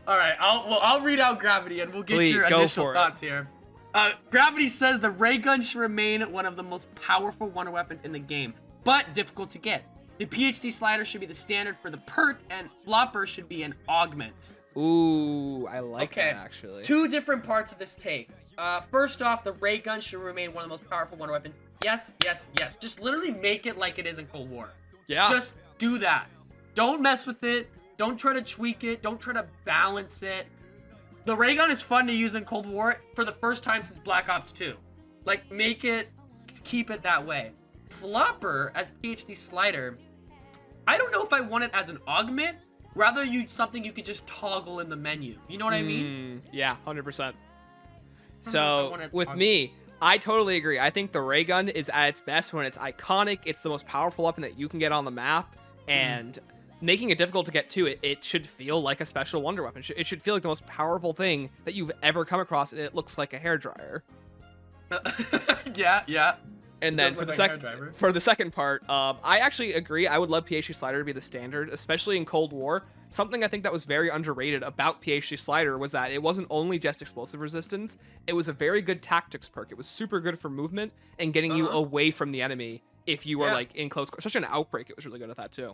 All right, I'll read out Gravity and we'll get Please, your go initial for it. thoughts here. Gravity says the ray gun should remain one of the most powerful wonder weapons in the game, but difficult to get. The PhD slider should be the standard for the perk, and flopper should be an augment. Ooh, I like that actually. 2 different parts of this take. First off, the ray gun should remain one of the most powerful wonder weapons. Yes, yes, yes. Just literally make it like it is in Cold War. Yeah. Just do that. Don't mess with it. Don't try to tweak it. Don't try to balance it. The ray gun is fun to use in Cold War for the first time since Black Ops 2. Like, keep it that way. Flopper as PhD slider, I don't know if I want it as an augment. Rather use something you could just toggle in the menu. You know what I mean? Yeah, 100%. So with me, I totally agree. I think the ray gun is at its best when it's iconic. It's the most powerful weapon that you can get on the map, and making it difficult to get to it should feel like a special wonder weapon. It should feel like the most powerful thing that you've ever come across, and it looks like a hairdryer. Yeah. And then for the second part, I actually agree. I would love PhD Slider to be the standard, especially in Cold War. Something I think that was very underrated about PhD Slider was that it wasn't only just explosive resistance. It was a very good tactics perk. It was super good for movement and getting you away from the enemy if you were like in close, especially in Outbreak. It was really good at that too.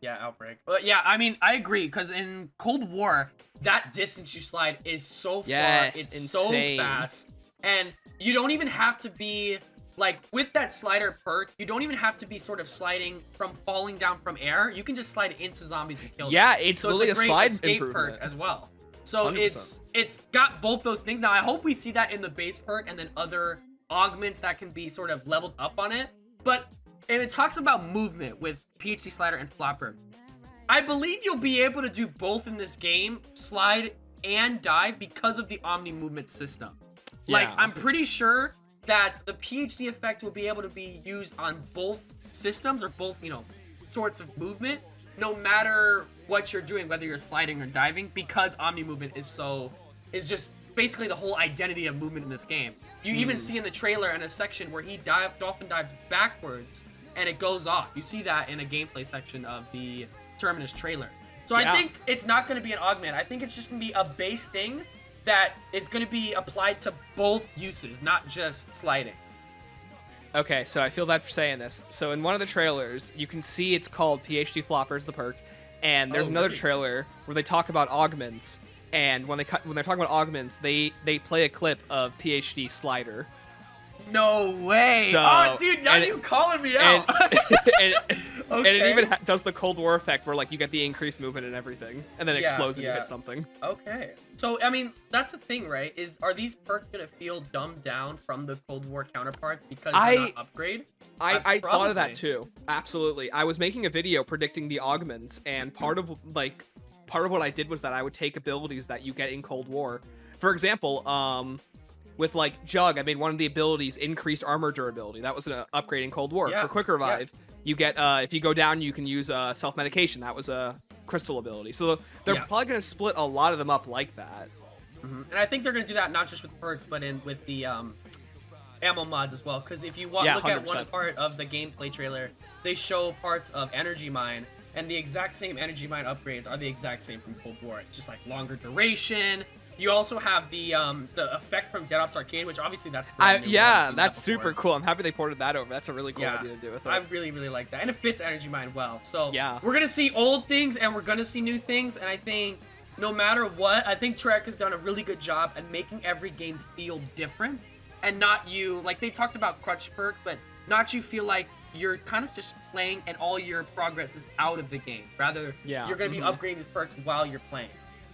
Yeah, Outbreak. Yeah, I mean, I agree, because in Cold War, that distance you slide is so far. Yes, it's insane. so fast. And you don't even have to be, like, with that slider perk, you don't even have to be sort of sliding from falling down from air. You can just slide into zombies and kill them. Yeah, it's so literally it's a a great slide escape improvement. perk as well. So 100%. it's got both those things. Now, I hope we see that in the base perk and then other augments that can be sort of leveled up on it. But if it talks about movement with PhD Slider and Flopper, I believe you'll be able to do both in this game, slide and dive, because of the Omni movement system. Like, Yeah. I'm pretty sure that the PhD effect will be able to be used on both systems or both, sorts of movement, no matter what you're doing, whether you're sliding or diving, because Omni movement is just basically the whole identity of movement in this game. You even see in the trailer in a section where he dolphin dives backwards and it goes off. You see that in a gameplay section of the Terminus trailer. So I think it's not going to be an augment. I think it's just going to be a base thing that is going to be applied to both uses, not just sliding. Okay, so I feel bad for saying this. So in one of the trailers, you can see it's called PhD Floppers, the perk, and there's another trailer where they talk about augments, and when they're talking about augments, they play a clip of PhD Slider. No way! So, oh, dude, now you calling me out. And it even does the Cold War effect where like you get the increased movement and everything, and then it explodes when you hit something. Okay. So I mean, that's the thing, right? Are these perks gonna feel dumbed down from the Cold War counterparts because they're not upgrade? I thought of that too. Absolutely. I was making a video predicting the augments, and part of what I did was that I would take abilities that you get in Cold War. For example, with like Jug, I made one of the abilities increased armor durability. That was an upgrade in Cold War. For Quick Revive, you get if you go down, you can use self-medication. That was a crystal ability. So they're probably gonna split a lot of them up like that. And I think they're gonna do that not just with perks, but with the ammo mods as well. Because if you look at 100%. one part of the gameplay trailer, they show parts of Energy Mine, and the exact same Energy Mine upgrades are the exact same from Cold War. It's just like longer duration. You also have the effect from Dead Ops Arcade, which obviously that's that's super cool. I'm happy they ported that over. That's a really cool idea to do with it. I really, really like that. And it fits Energy Mine well. So we're going to see old things and we're going to see new things. And I think no matter what, I think Trek has done a really good job at making every game feel different. And not you, like they talked about crutch perks, but not you feel like you're kind of just playing and all your progress is out of the game. Rather, you're going to be upgrading these perks while you're playing.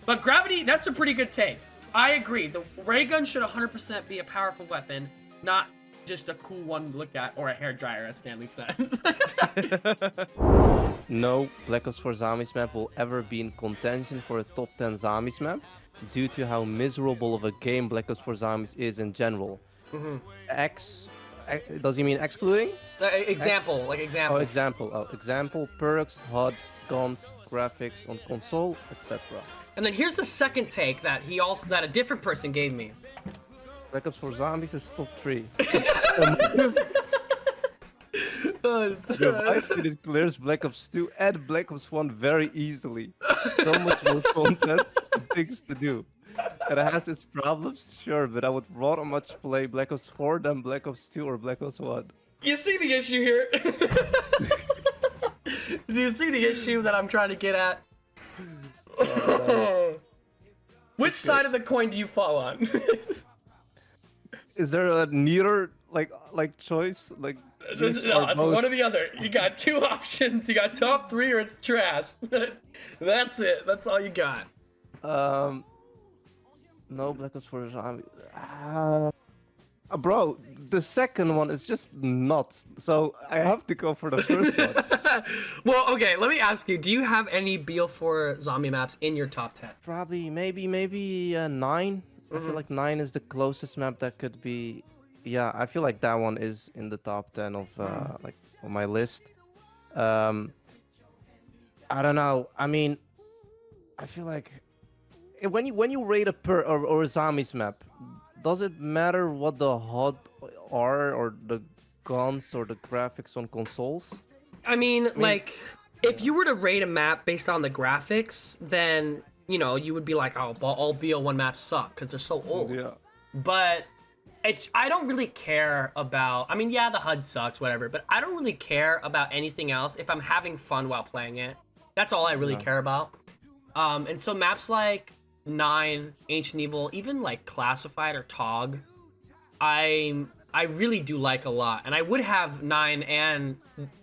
But Gravity, that's a pretty good take. I agree. The ray gun should 100% be a powerful weapon, not just a cool one to look at or a hairdryer, as Stanley said. No Black Ops 4 Zombies map will ever be in contention for a top 10 Zombies map due to how miserable of a game Black Ops 4 Zombies is in general. Does he mean excluding? Example. Oh, example, perks, HUD, guns, graphics on console, etc. And then here's the second take that a different person gave me. Black Ops 4 Zombies is top 3. It clears Black Ops 2 and Black Ops 1 very easily. So much more content and things to do. It has its problems, sure, but I would rather much play Black Ops 4 than Black Ops 2 or Black Ops 1. You see the issue here? Do you see the issue that I'm trying to get at? Which side of the coin do you fall on? Is there a neither like choice? Like no, it's one or the other. You got two options. You got top 3 or it's trash. That's it. That's all you got. No Black Ops 4 Zombie. Bro, the second one is just nuts. So I have to go for the first one. Well, okay, let me ask you. Do you have any BO4 zombie maps in your top 10? Probably, maybe 9. I feel like 9 is the closest map that could be. Yeah, I feel like that one is in the top 10 of like on my list. I don't know. I mean, I feel like when you rate a or a zombies map, does it matter what the HUD are or the guns or the graphics on consoles? I mean, like, if you were to rate a map based on the graphics, then, you know, you would be like, oh, all BO1 maps suck because they're so old. Yeah. But I don't really care about, I mean, yeah, the HUD sucks, whatever, but I don't really care about anything else if I'm having fun while playing it. That's all I really care about. And so maps like 9, Ancient Evil, even like Classified or TOG, I really do like a lot. And I would have 9 and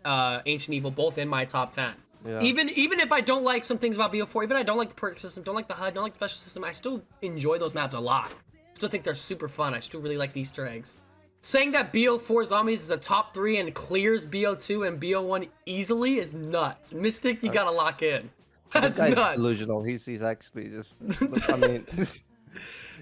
Ancient Evil both in my top 10. Yeah. Even if I don't like some things about BO4, even if I don't like the perk system, don't like the HUD, don't like the special system, I still enjoy those maps a lot. Still think they're super fun. I still really like the Easter eggs. Saying that BO4 Zombies is a top 3 and clears BO2 and BO1 easily is nuts. Mystic, you gotta lock in. That's this guy's nuts. delusional. He's actually just. I mean,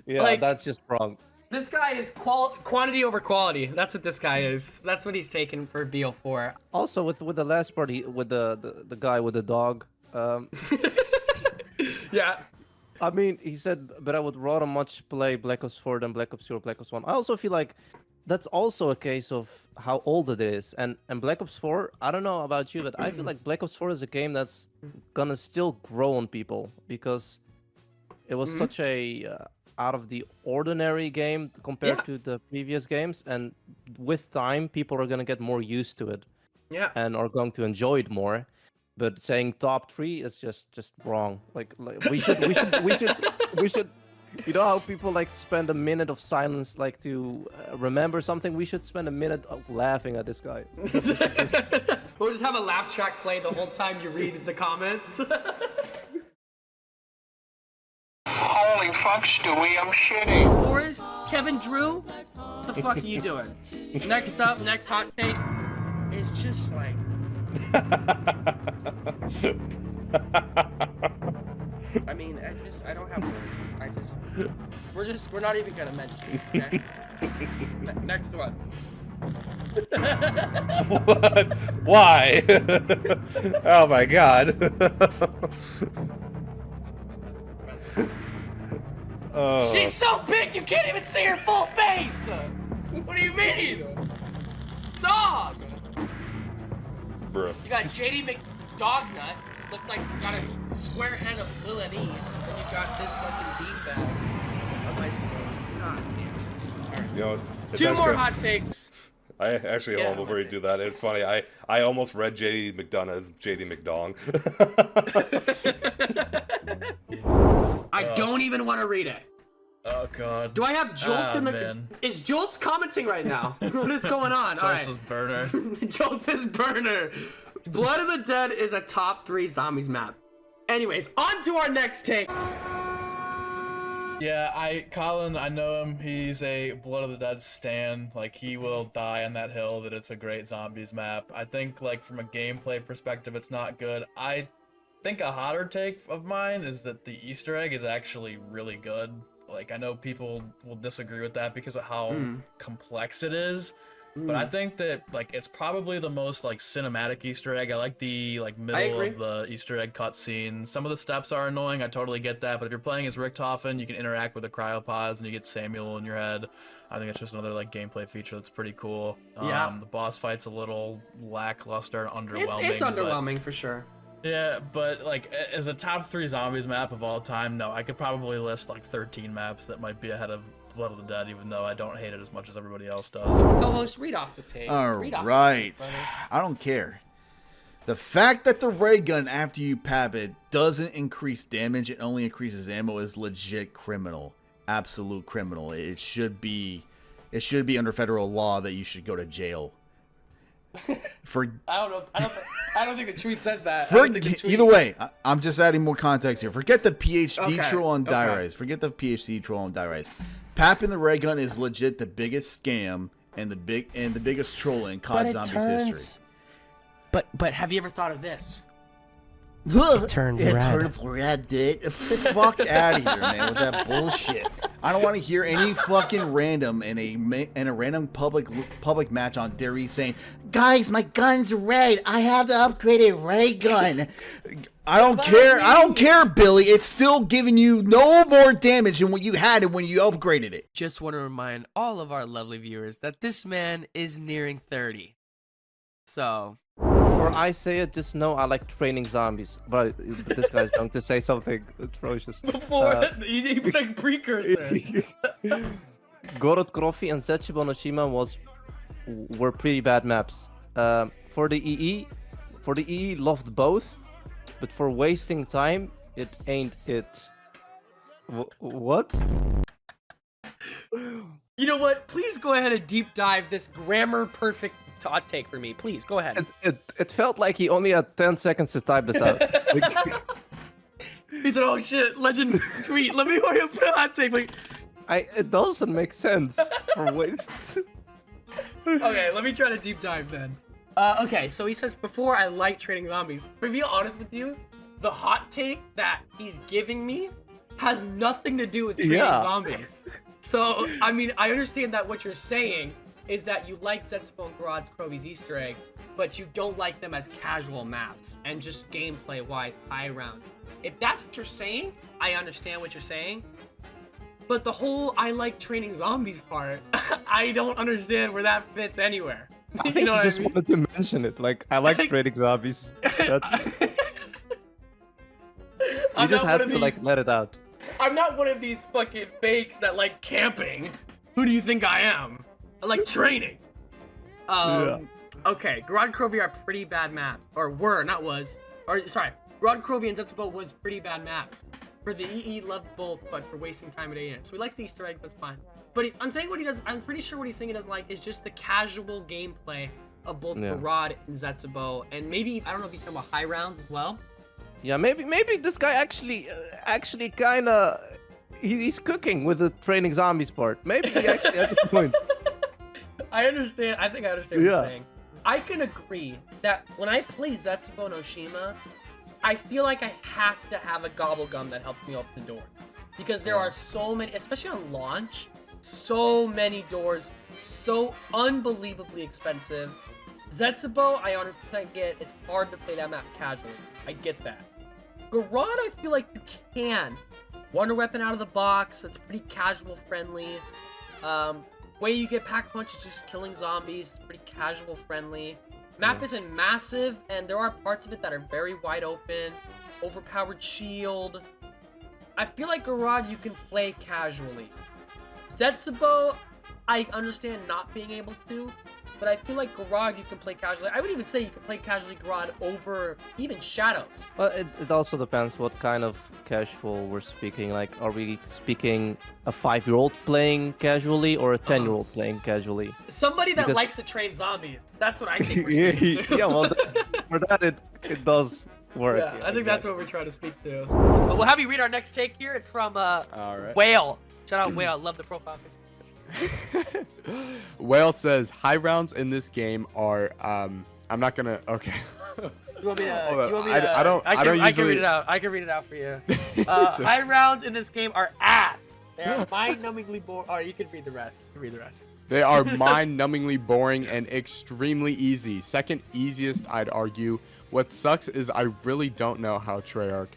yeah, Like, that's just wrong. This guy is quantity over quality. That's what this guy is. That's what he's taking for BO4. Also, with the last part, with the guy with the dog. Yeah. I mean, he said, but I would rather much play Black Ops 4 than Black Ops 2 or Black Ops 1. I also feel like that's also a case of how old it is. And Black Ops 4, I don't know about you, but I feel like Black Ops 4 is a game that's gonna still grow on people because it was such a out of the ordinary game compared to the previous games, and with time, people are gonna get more used to it. Yeah. And are going to enjoy it more. But saying top 3 is just wrong. Like we should. You know how people like spend a minute of silence like to remember something? We should spend a minute of laughing at this guy. We'll just have a laugh track play the whole time you read the comments. Holy fuck, Stewie, I'm shitting. Boris, Kevin Drew, what the fuck are you doing? Next up, next hot take is just like... I mean, I don't have words. We're not even gonna mention it, okay? Next one. What? Why? Oh my god. Oh. She's so big you can't even see her full face! What do you mean? Dog! Bruh. You got JD McDognut, looks like you got a square head of Willen E, and then you got this fucking beanbag on my screen. God damn it. Alright. You know, it's Two more actually- hot takes. I actually, hold on before you do that, it's funny, I almost read JD McDonough as JD McDong. I don't even want to read it. Oh god. Do I have Jolts in the... man. Is Jolts commenting right now? What is going on? Jolts is burner. Jolts is burner. Blood of the Dead is a top 3 zombies map. Anyways, on to our next take. Yeah, Colin, I know him. He's a Blood of the Dead stan. Like, he will die on that hill that it's a great zombies map. I think, like, from a gameplay perspective, it's not good. I think a hotter take of mine is that the Easter egg is actually really good. Like, I know people will disagree with that because of how complex it is. But I think that, like, it's probably the most, like, cinematic Easter egg. I like the, like, middle of the Easter egg cutscene. Some of the steps are annoying. I totally get that. But if you're playing as Richthofen, you can interact with the cryopods and you get Samuel in your head. I think it's just another, like, gameplay feature that's pretty cool. Yeah. The boss fight's a little lackluster, underwhelming. It's underwhelming for sure. Yeah, but, like, as a top 3 zombies map of all time, no, I could probably list, like, 13 maps that might be ahead of Blood of the Dead, even though I don't hate it as much as everybody else does. Co-host, read off the tape. All right. I don't care. The fact that the ray gun, after you pap it, doesn't increase damage, it only increases ammo, is legit criminal. Absolute criminal. It should be under federal law that you should go to jail. For I don't think the tweet says that. either way, I'm just adding more context here. Forget the PhD troll on Die okay. Rise. Forget the PhD troll on Die Rise. Papping the ray gun is legit the biggest scam and the biggest troll in COD Zombies history. But have you ever thought of this? It turns red. turns red, dude. Fuck out of here, man, with that bullshit. I don't want to hear any fucking random in a random public match on Dairy saying, "Guys, my gun's red. I have the upgraded ray gun." I don't care. I don't care, Billy. It's still giving you no more damage than what you had when you upgraded it. Just want to remind all of our lovely viewers that this man is nearing 30. So... Before I say it, just know I like training zombies. But this guy's going to say something atrocious. Before, he put a precursor. Gorod Krofi and Zetsubo no Shima were pretty bad maps. For the EE, loved both. But for wasting time, it ain't it. What? You know what? Please go ahead and deep dive this grammar perfect hot take for me. Please go ahead. It felt like he only had 10 seconds to type this out. He said, "Oh shit, legend tweet. Let me hurry up put a hot take." Like, it doesn't make sense for waste. Okay, let me try to deep dive then. Okay, so he says, before I like trading zombies. To be honest with you, the hot take that he's giving me has nothing to do with trading zombies. So, I mean, I understand that what you're saying is that you like Zetsubo and Gorod's Krovi's Easter egg, but you don't like them as casual maps and just gameplay-wise high round. If that's what you're saying, I understand what you're saying. But the whole I like training zombies part, I don't understand where that fits anywhere. I think know you what just I mean? wanted to mention it. Like, I like training zombies. That's... You just had to like let it out. I'm not one of these fucking fakes that like camping. Who do you think I am? I like training. Okay, Garad Krovi are pretty bad maps. Or were, not was. Or, sorry. Garad Krovi and Zetsubo was pretty bad maps. For the EE, loved both, but for wasting time at AN. So he likes the Easter eggs, that's fine. But I'm saying what he does, I'm pretty sure what he's saying he doesn't like is just the casual gameplay of both Garad and Zetsubo. And maybe, I don't know if he's talking about high rounds as well. Yeah, maybe this guy actually kind of he's cooking with the training zombies part. Maybe he actually has a point. I understand. I think I understand what you're saying. I can agree that when I play Zetsubo and Oshima, I feel like I have to have a gobble gum that helps me open the door. Because there are so many, especially on launch, so many doors, so unbelievably expensive. Zetsubo, I 100% get, it's hard to play that map casually. I get that. Garad, I feel like you can. Wonder Weapon out of the box, that's pretty casual friendly. Way you get pack punch is just killing zombies, it's pretty casual friendly. Map isn't massive, and there are parts of it that are very wide open. Overpowered shield. I feel like Garad you can play casually. Zetsubo, I understand not being able to, but I feel like Garad you can play casually. I would even say you can play casually Garad over even Shadows. Well, it also depends what kind of casual we're speaking. Like, are we speaking a 5-year-old playing casually or a 10-year-old playing casually? Somebody that likes to train zombies. That's what I think we're speaking to. Yeah, well, for that it does work. Yeah, I think that's what we're trying to speak to. But we'll have you read our next take here. It's from Whale. Shout out Whale. Love the profile picture. Whale says high rounds in this game are I'm not gonna You want me to? I don't can usually read it out. I can read it out for you. High rounds in this game are ass. They are mind-numbingly boring. Oh, you can read the rest. They are mind-numbingly boring and extremely easy. Second easiest, I'd argue. What sucks is I really don't know how Treyarch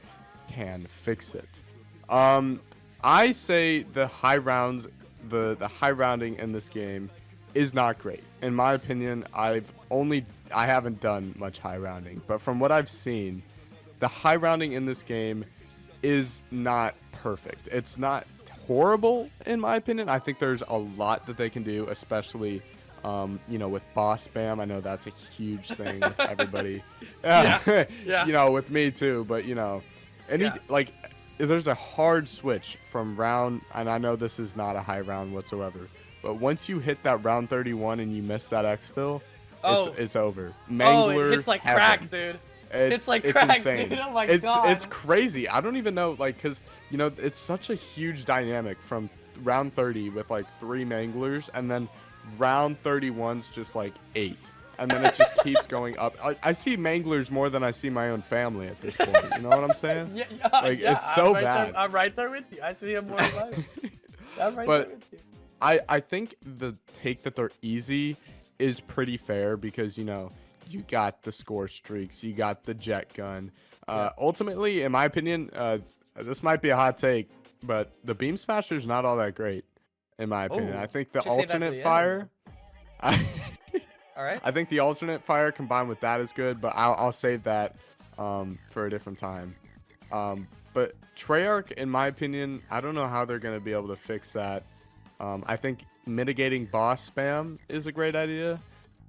can fix it. I say the high rounds, the high rounding in this game is not great. In my opinion, I haven't done much high rounding, but from what I've seen, the high rounding in this game is not perfect. It's not horrible in my opinion. I think there's a lot that they can do, especially with boss spam. I know that's a huge thing with everybody. Yeah. With me too, but like there's a hard switch from round, and I know this is not a high round whatsoever, but once you hit that round 31 and you miss that exfil, it's over. Mangler, it hits like crack, dude. It's like crack, insane. dude. Oh my god. It's crazy. I don't even know, like, because it's such a huge dynamic from round 30 with like 3 manglers, and then round 31's just like 8, and then it just keeps going up. I see manglers more than I see my own family at this point. You know what I'm saying? It's so bad. I'm right there with you. I see him more than life. I'm right there with you. I think the take that they're easy is pretty fair because you got the score streaks, you got the jet gun. Ultimately, in my opinion, this might be a hot take, but the beam smasher is not all that great, in my opinion. I think the alternate fire. All right. I think the alternate fire combined with that is good, but I'll save that for a different time. But Treyarch, in my opinion, I don't know how they're going to be able to fix that. I think mitigating boss spam is a great idea.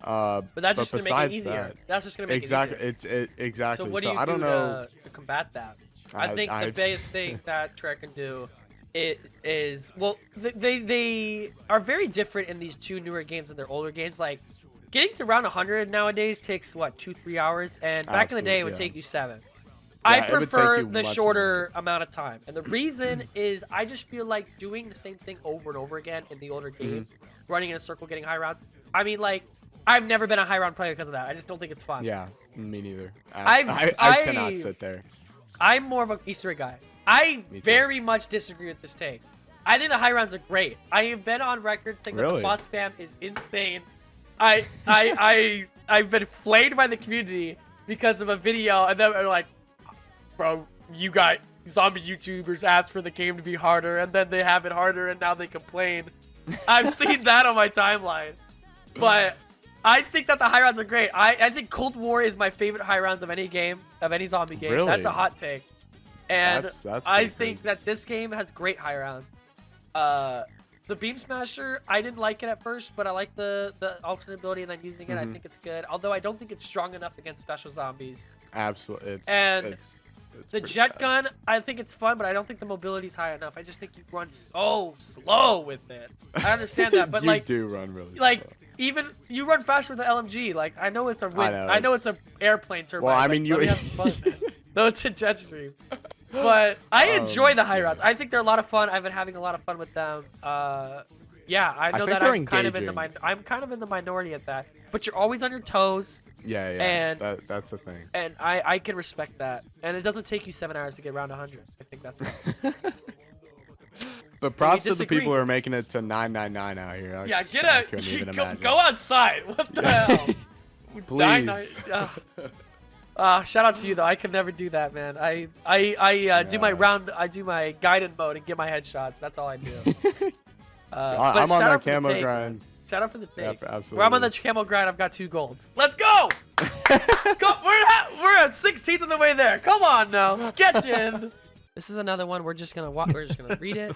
But that's just going to make it easier. That's just going to make it easier. Exactly. So what do you I don't know to combat that? I think the biggest thing that Treyarch can do is, well, they are very different in these 2 newer games and their older games. Like, getting to round 100 nowadays takes, 2-3 hours? And back in the day, it would take you 7. I prefer the shorter amount of time. And the reason is I just feel like doing the same thing over and over again in the older games, running in a circle, getting high rounds. I mean, like, I've never been a high round player because of that. I just don't think it's fun. Yeah, me neither. I cannot sit there. I'm more of an Easter egg guy. I very much disagree with this take. I think the high rounds are great. I have been on record saying that the boss spam is insane. I I've been flayed by the community because of a video, and then they're like, bro, you got zombie YouTubers ask for the game to be harder, and then they have it harder, and now they complain. I've seen that on my timeline. But I think that the high rounds are great. I think Cold War is my favorite high rounds of any game, of any zombie game. Really? That's a hot take. And That's I pretty think that this game has great high rounds. The Beam Smasher, I didn't like it at first, but I like the alternate ability and then using it. I think it's good. Although I don't think it's strong enough against special zombies. Absolutely. It's the jet gun, I think it's fun, but I don't think the mobility's high enough. I just think you run so slow with it. I understand that, but you like do run really like slow. even you run faster with the LMG. Like I know it's a wind, I know it's an airplane turbine. Well, I but mean, let me have some fun. No, it's a jet stream. But I enjoy the high rounds. I think they're a lot of fun. I've been having a lot of fun with them. Yeah, I know think that they're I'm kind of in the engaging. I'm kind of in the minority at that. But you're always on your toes. Yeah, yeah. And that's the thing. And I can respect that. And it doesn't take you 7 hours to get around 100. I think that's fine. But props to the people who are making it to 999 out here. Yeah, get I out. couldn't even Go imagine. outside. What the hell? Please. Shout out to you though. I could never do that, man. I do my round. I do my guided mode and get my headshots. That's all I do. I'm on that camo grind. Shout out for the take. Yeah, absolutely. Where I'm on the camo grind, I've got 2 golds. Let's go! We're at 16th of the way there. Come on now, get in. This is another one. We're just gonna read it.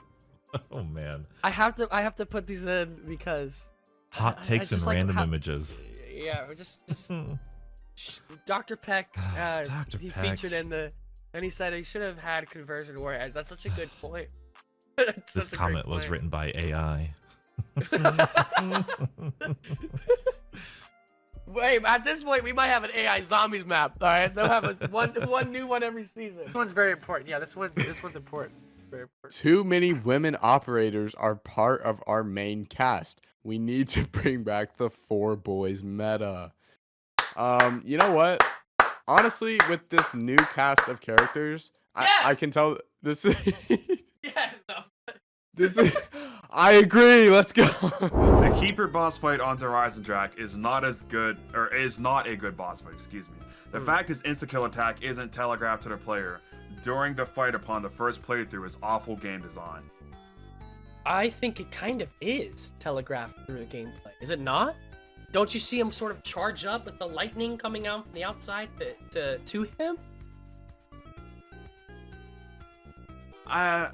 Oh man. I have to put these in because Hot takes and random images. Yeah, we're just Dr. Peck. Dr. He Peck. featured in the, and he said he should have had conversion warheads. That's such a good point. This comment was written by AI. Wait, at this point, we might have an AI zombies map. All right, they'll have one new one every season. This one's very important. Yeah, this one's important. Very important. Too many women operators are part of our main cast. We need to bring back the 4 boys meta. You know what? Honestly, with this new cast of characters, I can tell this is Yeah, no. this is I agree. Let's go. The Keeper boss fight on Horizon Track is not as good, or is not a good boss fight, excuse me. The fact his insta-kill attack isn't telegraphed to the player during the fight upon the first playthrough is awful game design. I think it kind of is telegraphed through the gameplay. Is it not? Don't you see him sort of charge up with the lightning coming out from the outside to him? I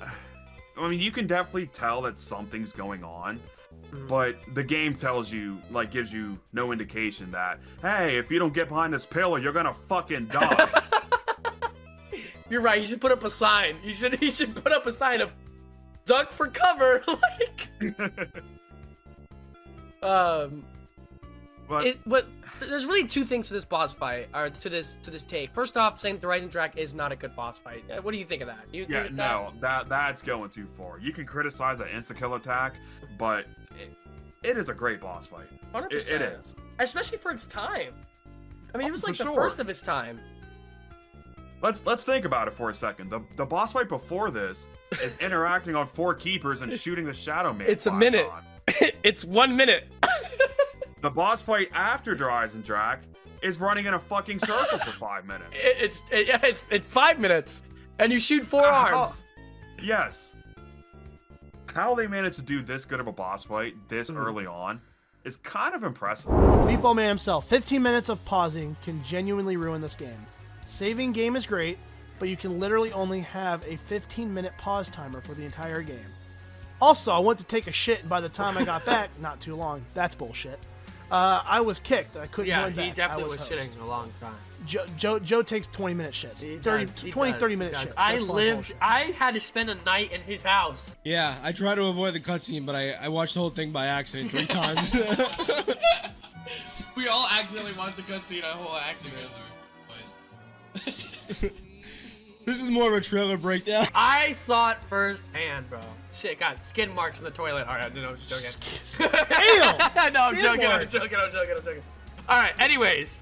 mean, you can definitely tell that something's going on, but the game tells you, like, gives you no indication that, hey, if you don't get behind this pillar, you're gonna fucking die. You're right. You should put up a sign. He should put up a sign of duck for cover. But there's really 2 things to this boss fight, or to this take. First off, saying the Horizon Track is not a good boss fight. What do you think of that? Do you agree with that? That's going too far. You can criticize that insta-kill attack, but it is a great boss fight. 100%. It is. Especially for its time. I mean, it was like For the sure. first of its time. Let's think about it for a second. The boss fight before this is interacting on 4 keepers and shooting the Shadow Man. It's a minute. It's 1 minute. The boss fight after Horizon Track is running in a fucking circle for 5 minutes. It's 5 minutes, and you shoot 4 arms. Yes. How they managed to do this good of a boss fight this early on is kind of impressive. Meatball Man himself, 15 minutes of pausing can genuinely ruin this game. Saving game is great, but you can literally only have a 15-minute pause timer for the entire game. Also, I went to take a shit, and by the time I got back, not too long. That's bullshit. I was kicked. I couldn't join back. He definitely was host. shitting a long time. Joe takes 20-minute shits. 30-minute shits. I had to spend a night in his house. Yeah, I try to avoid the cutscene, but I watched the whole thing by accident 3 times. We all accidentally watched the cutscene a whole accident. This is more of a trailer breakdown. I saw it firsthand, bro. Shit, got skin marks in the toilet. All right, no, I'm just joking. Damn! No, I'm joking. I'm joking. All right, anyways,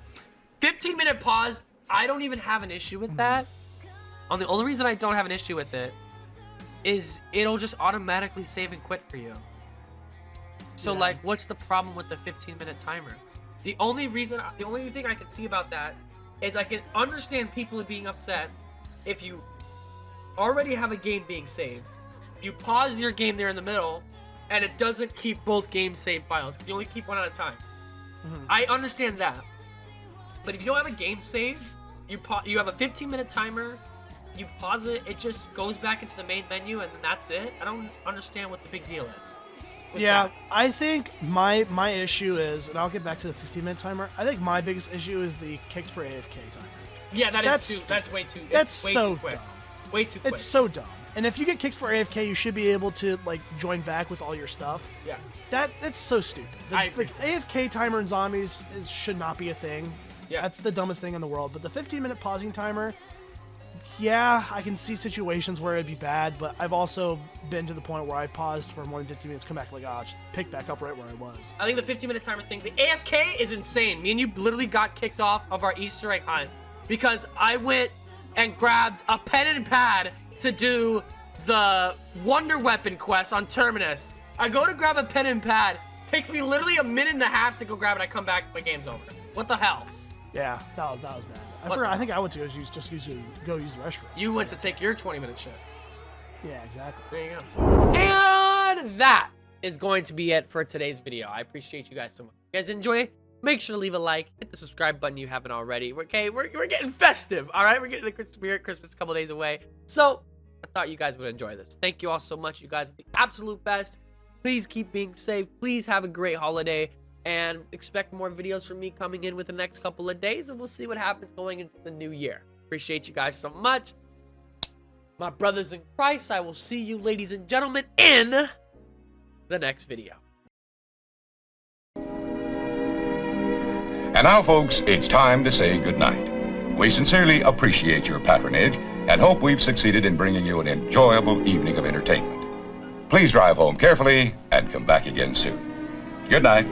15-minute pause. I don't even have an issue with that. The only reason I don't have an issue with it is it'll just automatically save and quit for you. So, like, what's the problem with the 15-minute timer? The only thing I can see about that is I can understand people being upset if you already have a game being saved, you pause your game there in the middle, and it doesn't keep both game save files, because you only keep one at a time. I understand that. But if you don't have a game save, you have a 15-minute timer, you pause it, it just goes back into the main menu, and then that's it. I don't understand what the big deal is. Yeah, I think my issue is, and I'll get back to the 15-minute timer. I think my biggest issue is the kicks for AFK timer. Yeah, that's way too. That's way so too quick. dumb. Way too quick. It's so dumb. And if you get kicked for AFK, you should be able to like join back with all your stuff. Yeah. That's so stupid. The AFK timer in zombies should not be a thing. Yeah. That's the dumbest thing in the world. But the 15-minute pausing timer, yeah, I can see situations where it'd be bad, but I've also been to the point where I paused for more than 15 minutes, come back like, oh, just pick back up right where I was. I think the 15-minute timer thing, the AFK is insane. Me and you literally got kicked off of our Easter egg hunt because I went and grabbed a pen and pad to do the Wonder Weapon quest on Terminus. I go to grab a pen and pad, takes me literally a minute and a half to go grab it. I come back, my game's over. What the hell? Yeah, that was bad. I think I went to go use the restroom. You went to take your 20-minute shit. Yeah, exactly. There you go. And that is going to be it for today's video. I appreciate you guys so much. If you guys enjoy, make sure to leave a like, hit the subscribe button if you haven't already. Okay, we're getting festive, all right? We're getting the Christmas spirit. Christmas a couple days away. So I thought you guys would enjoy this. Thank you all so much. You guys are the absolute best. Please keep being safe. Please have a great holiday. And expect more videos from me coming in with the next couple of days. And we'll see what happens going into the new year. Appreciate you guys so much. My brothers in Christ, I will see you, ladies and gentlemen, in the next video. And now, folks, it's time to say goodnight. We sincerely appreciate your patronage and hope we've succeeded in bringing you an enjoyable evening of entertainment. Please drive home carefully and come back again soon. Good night.